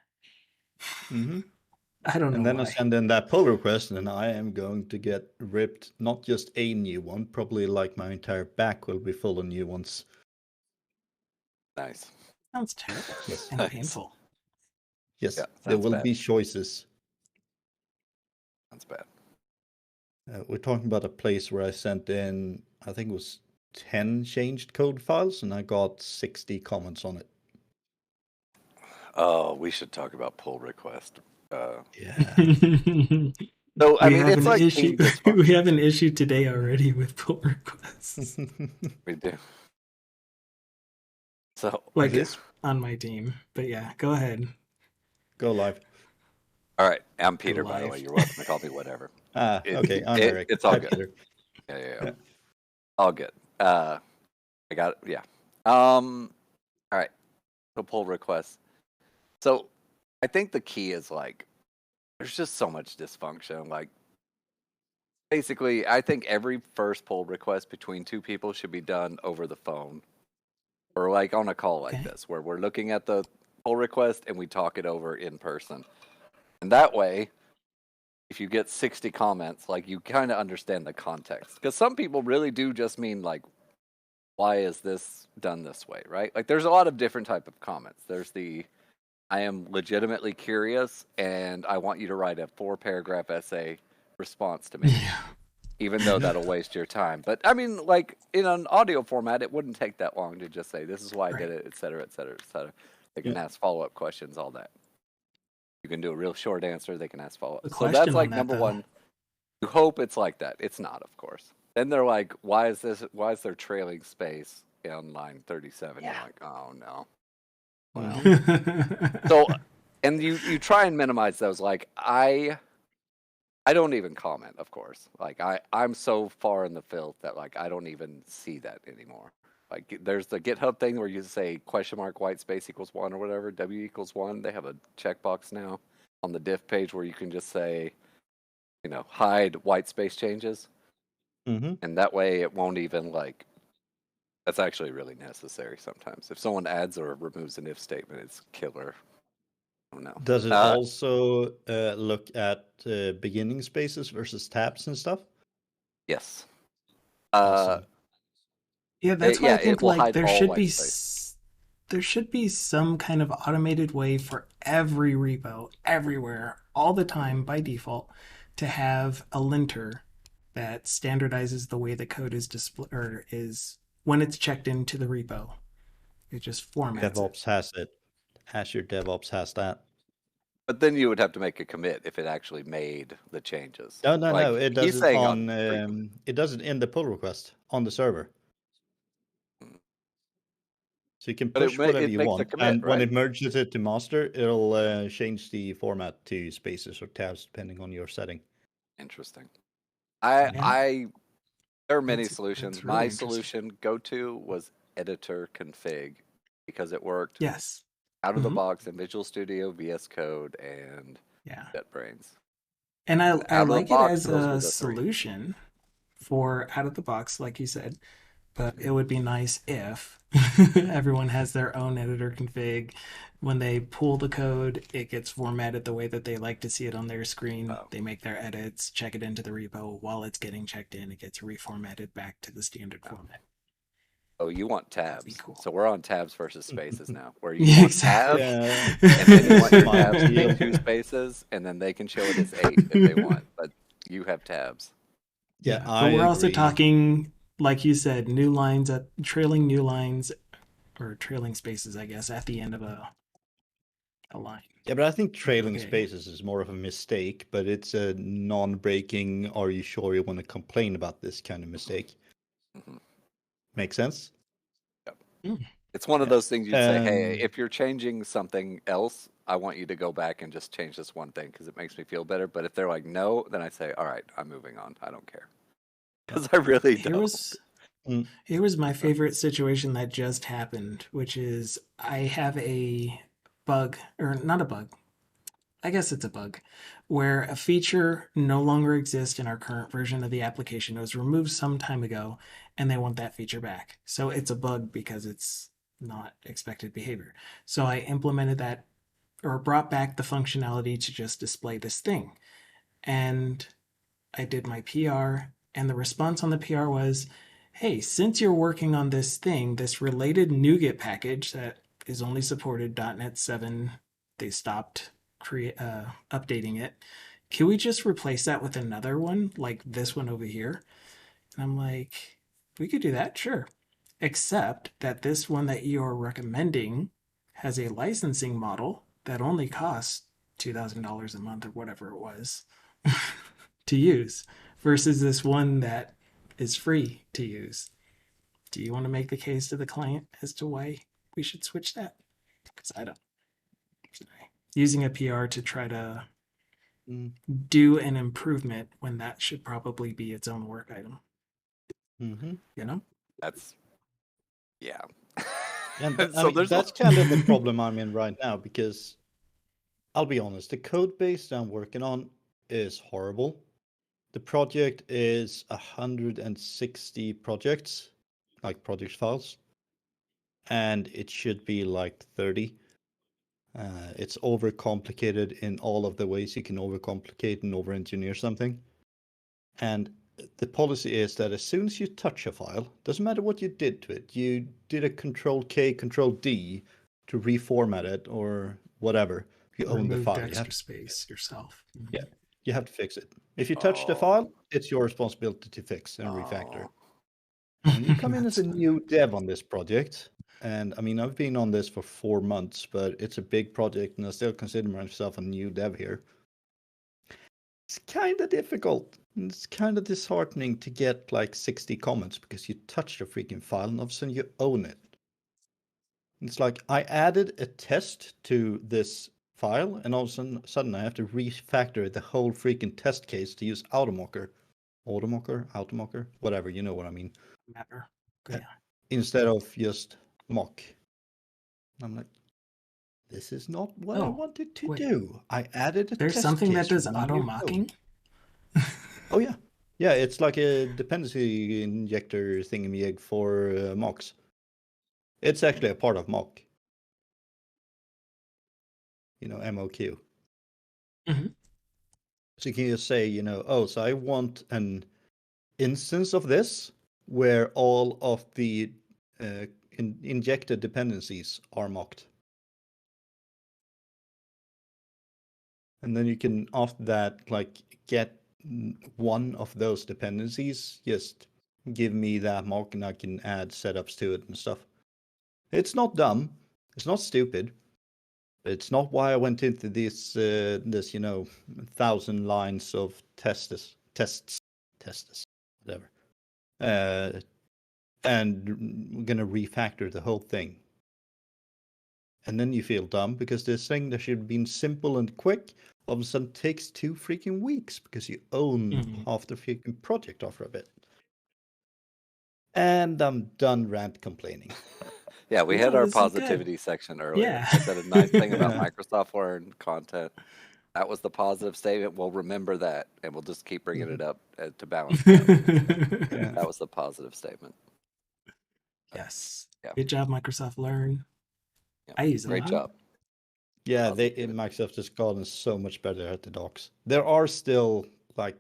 Mm-hmm. I don't know And then why. I send in that pull request, and I am going to get ripped not just a new one, probably like my entire back will be full of new ones. Nice. Sounds terrible Yes. and Nice. painful. Yes, Yeah, there sounds will bad. be choices. Sounds bad. We're talking about a place where I sent in, I think it was 10 changed code files, and I got 60 comments on it. Oh, we should talk about pull request. Yeah. So I We mean, have it's an like issue. king We have an issue today already with pull requests. We do. So Like This on my team. But yeah, go ahead. go live. all right, I'm Go Peter, by the way. live. You're welcome to call me whatever. Okay, I'm Eric. It's all Hi, good. Peter. Yeah. All good. I got it. Yeah. All right. So pull requests. So I think the key is like there's just so much dysfunction. Like basically, I think every first pull request between two people should be done over the phone. Or like on a call like Okay. this, where we're looking at the pull request and we talk it over in person. And that way, if you get 60 comments, like you kind of understand the context. Because some people really do just mean like, why is this done this way, right? Like there's a lot of different type of comments. There's the, I am legitimately curious and I want you to write a 4-paragraph essay response to me. Yeah. Even though that'll waste your time. But I mean, like in an audio format, it wouldn't take that long to just say, this is why I did it, et cetera, et cetera, et cetera. They can ask follow-up questions, all that. You can do a real short answer. They can ask follow-up. The So question that's on like that, number though. one. You hope it's like that. It's not, of course. Then they're like, why is there trailing space on line 37? Yeah. You're like, oh no. Well, Mm-hmm. so and you try and minimize those. Like I don't even comment, of course. Like I'm so far in the filth that like I don't even see that anymore. Like there's the GitHub thing where you say question mark white space equals 1 or whatever, W equals 1. They have a checkbox now on the diff page where you can just say, hide white space changes. Mm-hmm. And that way it won't even like, that's actually really necessary sometimes. If someone adds or removes an if statement, it's killer. I don't know. Does it also look at beginning spaces versus tabs and stuff? Yes. Awesome. Yeah, that's why I Yeah, it think will like hide all white space. there should be some kind of automated way for every repo everywhere all the time by default to have a linter that standardizes the way the code is displayed or is when it's checked into the repo. It just formats it. DevOps has it. Azure DevOps has that. But then you would have to make a commit if it actually made the changes. No, no, Like no. It does he's it saying on. on pre-commit. It does it in the pull request on the server. So you can But push whatever it you makes a want, commit, and when right? it merges it to master, it'll change the format to spaces or tabs depending on your setting. Interesting. Yeah, There are many that's solutions. really My interesting. solution go-to was editor config because it worked Yes. out of the Hmm. box in Visual Studio, VS Code, and Yeah. JetBrains. And I And I out of the like it box, as those were a the three. solution for out of the box, like you said. But it would be nice if everyone has their own editor config. When they pull the code, it gets formatted the way that they like to see it on their screen. Oh, They make their edits, check it into the repo. While it's getting checked in, it gets reformatted back to the standard oh. format. Oh, you want That'd be tabs. cool. So we're on tabs versus spaces now, where you Yeah, want exactly. tabs, Yeah, and then you want your my tabs to be ideal. 2 spaces, and then they can show it as 8 if they want, but you have tabs. Yeah, Yeah, I but we're also agree. talking, like you said, new lines at trailing new lines or trailing spaces, I guess, at the end of a line. Yeah, but I think Like, trailing okay, spaces is more of a mistake, but it's a non-breaking. Are you sure you want to complain about this kind of mistake? Hmm. Make sense? Yep. mm, It's one of Yeah. those things you'd say, hey, Um, if you're changing something else, I want you to go back and just change this one thing because it makes me feel better. But if they're like, no, then I say, all right, I'm moving on. I don't care. yeah. Because I really here don't. was Mm, here was my favorite situation that just happened, which is I have a bug, or not a bug, I guess it's a bug, where a feature no longer exists in our current version of the application. It was removed some time ago, and they want that feature back. So it's a bug because it's not expected behavior. So I implemented that or brought back the functionality to just display this thing. And I did my PR, and the response on the PR was, hey, since you're working on this thing, this related NuGet package that is only supported .NET 7, they stopped updating it. Can we just replace that with another one, like this one over here? And I'm like, we could do that, sure. Except that this one that you're recommending has a licensing model that only costs $2,000 a month or whatever it was to use versus this one that is free to use. Do you want to make the case to the client as to why we should switch that? Because I don't. Using a PR to try to mm, do an improvement when that should probably be its own work item. mm-hmm. You know? That's, yeah. And I So mean, there's, that's kind of the problem I'm in right now because I'll be honest, the code base that I'm working on is horrible. The project is 160 projects, like project files, and it should be like 30. It's overcomplicated in all of the ways you can overcomplicate and over-engineer something. And the policy is that as soon as you touch a file, doesn't matter what you did to it, you did a Control K, Control D to reformat it or whatever. You own the Removed file. extra space yourself. Yeah, you have to fix it. If you touch the oh, file, it's your responsibility to fix and refactor. oh, And when you come in as That's a funny. new dev on this project, and I mean, I've been on this for 4 months, but it's a big project, and I still consider myself a new dev here. It's kind of difficult. It's kind of disheartening to get like 60 comments because you touched a freaking file and all of a sudden you own it. It's like I added a test to this file, and all of a sudden I have to refactor the whole freaking test case to use Automocker, whatever, you know what I mean, Matter. Yeah. instead of just mock. I'm like, this is not what I Oh, wanted to wait. do. I added a There's test something that case does for my auto new mocking. code. Oh yeah, yeah. It's like a dependency injector thingamajig for mocks. It's actually a part of mock. You know, MOQ. Mhm. So you can just say, you know, oh, so I want an instance of this where all of the injected dependencies are mocked. And then you can, after that, like get one of those dependencies, just give me that mock and I can add setups to it and stuff. It's not dumb. It's not stupid. It's not why I went into this, you know, 1,000 lines of tests, whatever. And we're gonna refactor the whole thing. And then you feel dumb because this thing that should have been simple and quick all of a sudden takes 2 freaking weeks because you own half the freaking project after a bit. And I'm done rant complaining. Yeah, we had No, our this is good. positivity section earlier. Yeah. I said a nice thing about Yeah. Microsoft Learn content. That was the positive statement. We'll remember that, and we'll just keep bringing it up to balance it out. Yeah. That was the positive statement. Yes. Yeah. Good job, Microsoft Learn. Yeah. I use it a Great lot. job. Yeah, Positivity. Microsoft has gotten so much better at the docs. There are still like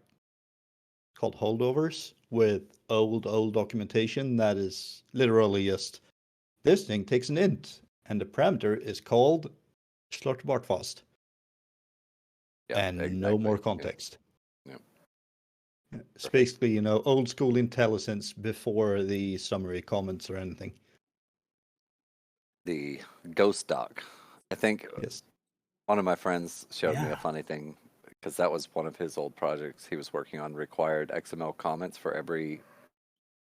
called holdovers with old documentation that is literally just this thing takes an int and the parameter is called slortbartfast. Yeah, And exactly. no more context. Yeah. It's basically, you know, old school intelligence before the summary comments or anything. The ghost doc. I think Yes. one of my friends showed me Yeah. a funny thing because that was one of his old projects he was working on, required XML comments for every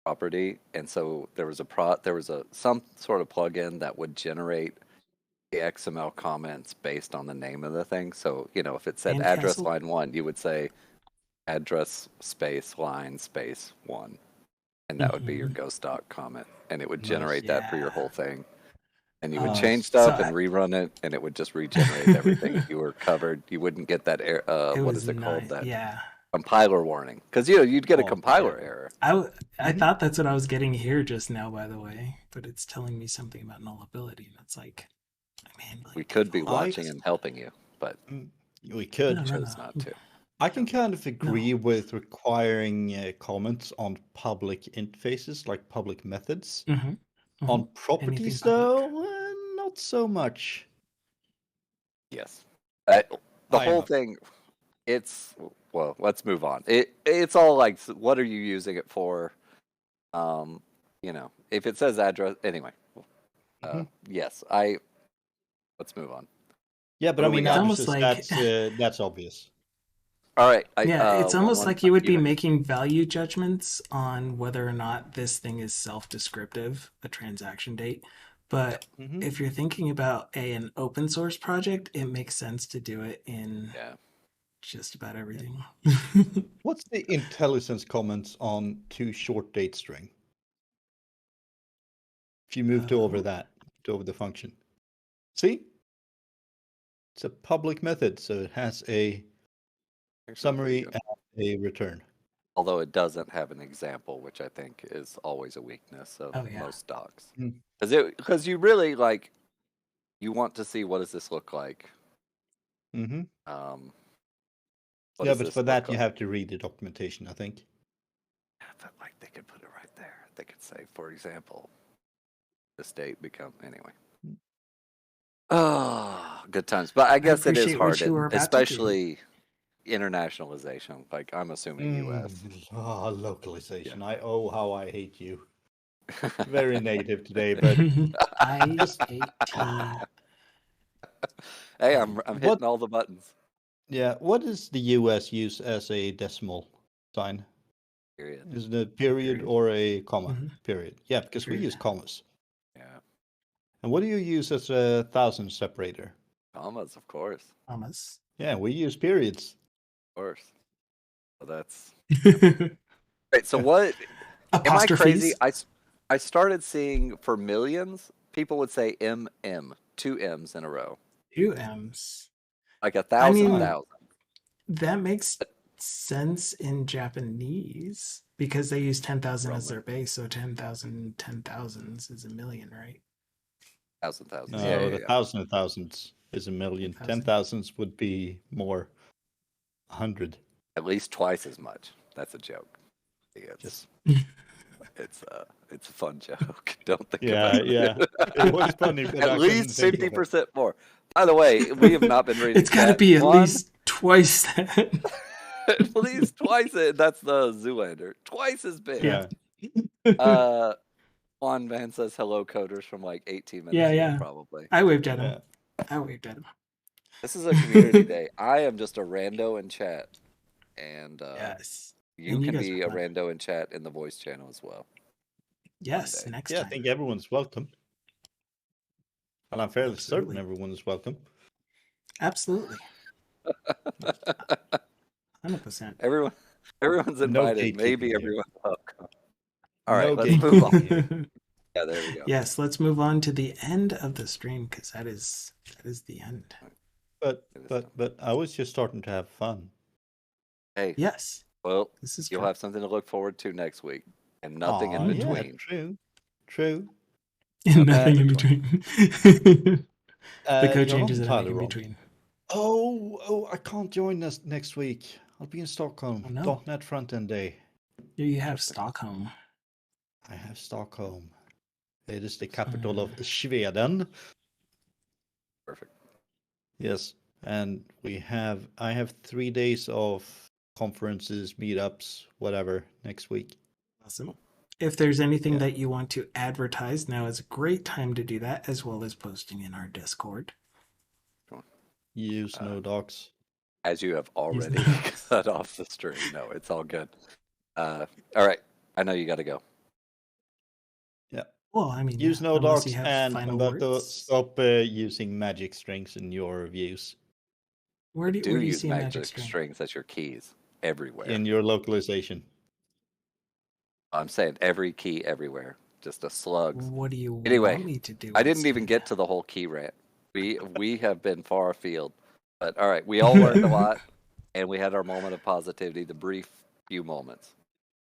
property, and so there was some sort of plugin that would generate the XML comments based on the name of the thing. So, you know, if it said address Sandcastle? line 1, you would say address space line space 1, and that would be your ghost doc comment, and it would Nice. generate that for your Yeah. whole thing. And you would Nice. change So stuff and rerun it, and it would just regenerate everything. You were covered. You wouldn't get that it what was is it called? nice. That Yeah. compiler warning, because you know you'd get a Oh, compiler yeah. error. I thought that's what I was getting here just now, by the way, but it's telling me something about nullability, and it's like, I'm handling. We could be default watching just- and helping you, but We could. No. chose not to. I can kind of agree with requiring comments on public interfaces, like public methods. On properties, though, not so much. Yes. The whole thing, it's, well, let's move on. It's all like, what are you using it for? You know, if it says address, anyway. Yes, let's move on. Yeah, but What I do we mean, got? almost addresses, like that's obvious. All right. yeah, it's almost one- like you would be know, making value judgments on whether or not this thing is self-descriptive, a transaction date. But if you're thinking about an open source project, it makes sense to do it in just about everything. What's the intelligence comments on to short date string? If you move to over the function. See? It's a public method, so it has a summary and a return. Although it doesn't have an example, which I think is always a weakness of most docs. Because you really, like, you want to see, what does this look like? Yeah, What but for that you have to read the documentation, I think. Yeah, but like they could put it right there. They could say, for example, this date anyway. Oh, good times. But I guess it is appreciate what hard, you were about to do. especially internationalization. Like, I'm assuming US. Localization. Yeah. How I hate you. Very native today, but I hate you. Hey, I'm hitting all the buttons. Yeah, what does the US use as a decimal sign? Period. Is it a period or a comma? Period. Yeah, because we use commas. Yeah. And what do you use as a thousand separator? Commas, of course. Thomas. Yeah, we use periods. Of course. So that's right. So what am I crazy? Apostrophes. I started seeing for millions, people would say two M's in a row. 2 M's. Like I 1,000 mean, thousand. that makes sense in Japanese because they use 10,000 as their base, so 10,000 10,000s is a million, right? Thousand. No, Yeah, the yeah. thousand of thousands is a million. 10,000. 10,000s would be more. 100. At least twice as much. That's a joke. Just It's a fun joke. Don't think yeah, about it. yeah. It was funny, but At I couldn't least think of it. 50% more. By the way, we have not been reading. It's got to be at least twice that. at least twice it. That's the Zoolander. Twice as big. Yeah. Juan Van says hello, coders, from like 18 minutes Yeah, ago, yeah. probably. I waved at him. Yeah. I waved at him. This is a community day. I am just a rando in chat, and Yes. you And you can guys be are a fun. rando in chat in the voice channel as well. Yes, Monday. next Yeah, I time. think everyone's welcome. And I'm fairly certain Absolutely. everyone is welcome. Absolutely. 100%. Everyone's No invited. Maybe gatekeeping here. everyone's welcome. All right, No let's move on. gatekeeping here. Yeah, there we go. Yes, let's move on to the end of the stream because that is the end. But I was just starting to have fun. Hey, Yes, well, this is you'll true. have something to look forward to next week, and nothing in Aw, yeah, between. true. Nothing in between. The code You're changes not that I make entirely in wrong. between. Oh, I can't join us next week. I'll be in Stockholm. Oh, no. .NET front-end day. You have Stockholm. I have Stockholm. It is the capital of Sweden. Perfect. Yes, and I have 3 days of conferences, meetups, whatever next week. Awesome. If there's anything Yeah. that you want to advertise, now is a great time to do that, as well as posting in our Discord. Use no docs. As you have already no docs. cut off the stream. No, it's all good. All right, I know you got to go. Yeah. Well, I mean, Use no unless docs, you have and final I'm going to words. stop using magic strings in your reviews. Where do you use see a magic string? strings as your keys everywhere. In your localization. I'm saying every key everywhere. Just a slugs. What do you Anyway, want me to do? I didn't even instead? get to the whole key rant. We have been far afield. But all right, we all learned a lot, and we had our moment of positivity, the brief few moments.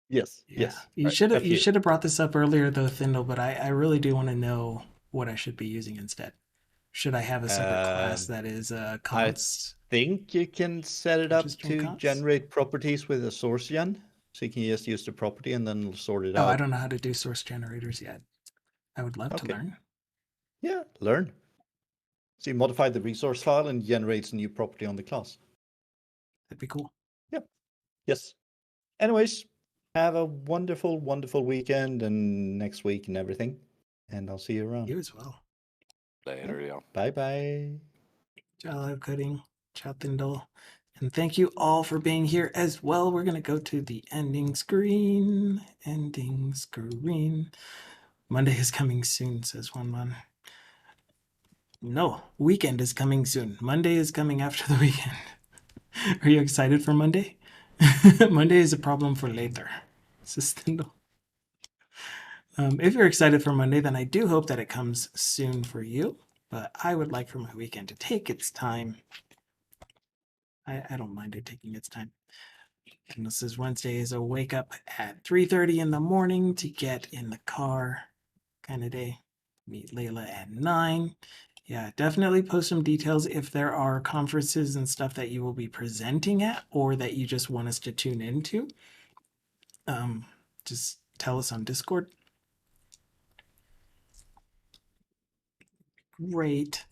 Yes. Yeah. Yes. You should have brought this up earlier though, Thindal, but I really do want to know what I should be using instead. Should I have a separate class that is const? Think you can set it up Registering to const? generate properties with a source gen. So you can just use the property and then sort it out. I don't know how to do source generators yet. I would love to Okay. learn. Yeah, learn. So you modify the resource file and generates a new property on the class. That'd be cool. Yep. Yes. Anyways, have a wonderful, wonderful weekend and next week and everything. And I'll see you around. You as well. Later, y'all. Bye-bye. Ciao, Livecoding. Ciao, Thindal. And thank you all for being here as well. We're going to go to the ending screen. Ending screen. Monday is coming soon, says Juan. No, weekend is coming soon. Monday is coming after the weekend. Are you excited for Monday? Monday is a problem for later, says Thindal. If you're excited for Monday, then I do hope that it comes soon for you. But I would like for my weekend to take its time. I don't mind it taking its time. And this is Wednesday is a wake up at 3:30 in the morning to get in the car kind of day. Meet Layla at 9. Yeah, definitely post some details if there are conferences and stuff that you will be presenting at or that you just want us to tune into. Just tell us on Discord. Great.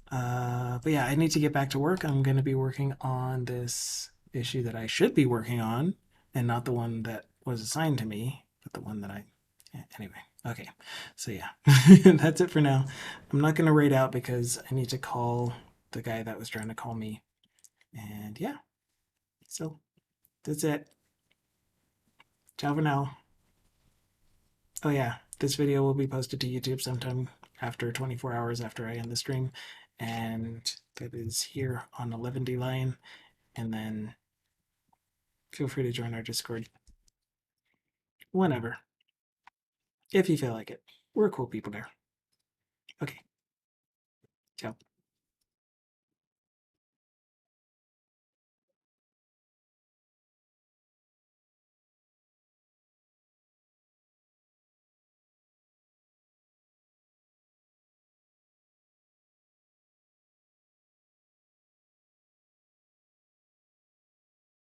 But yeah, I need to get back to work. I'm going to be working on this issue that I should be working on, and not the one that was assigned to me, but the one that anyway. Okay, so yeah, that's it for now. I'm not going to raid out because I need to call the guy that was trying to call me. And yeah, so that's it. Ciao for now. Oh yeah, this video will be posted to YouTube sometime after 24 hours after I end the stream, and that is here on 11D Lion. And then feel free to join our Discord whenever, if you feel like it. We're cool people there. Okay. Ciao.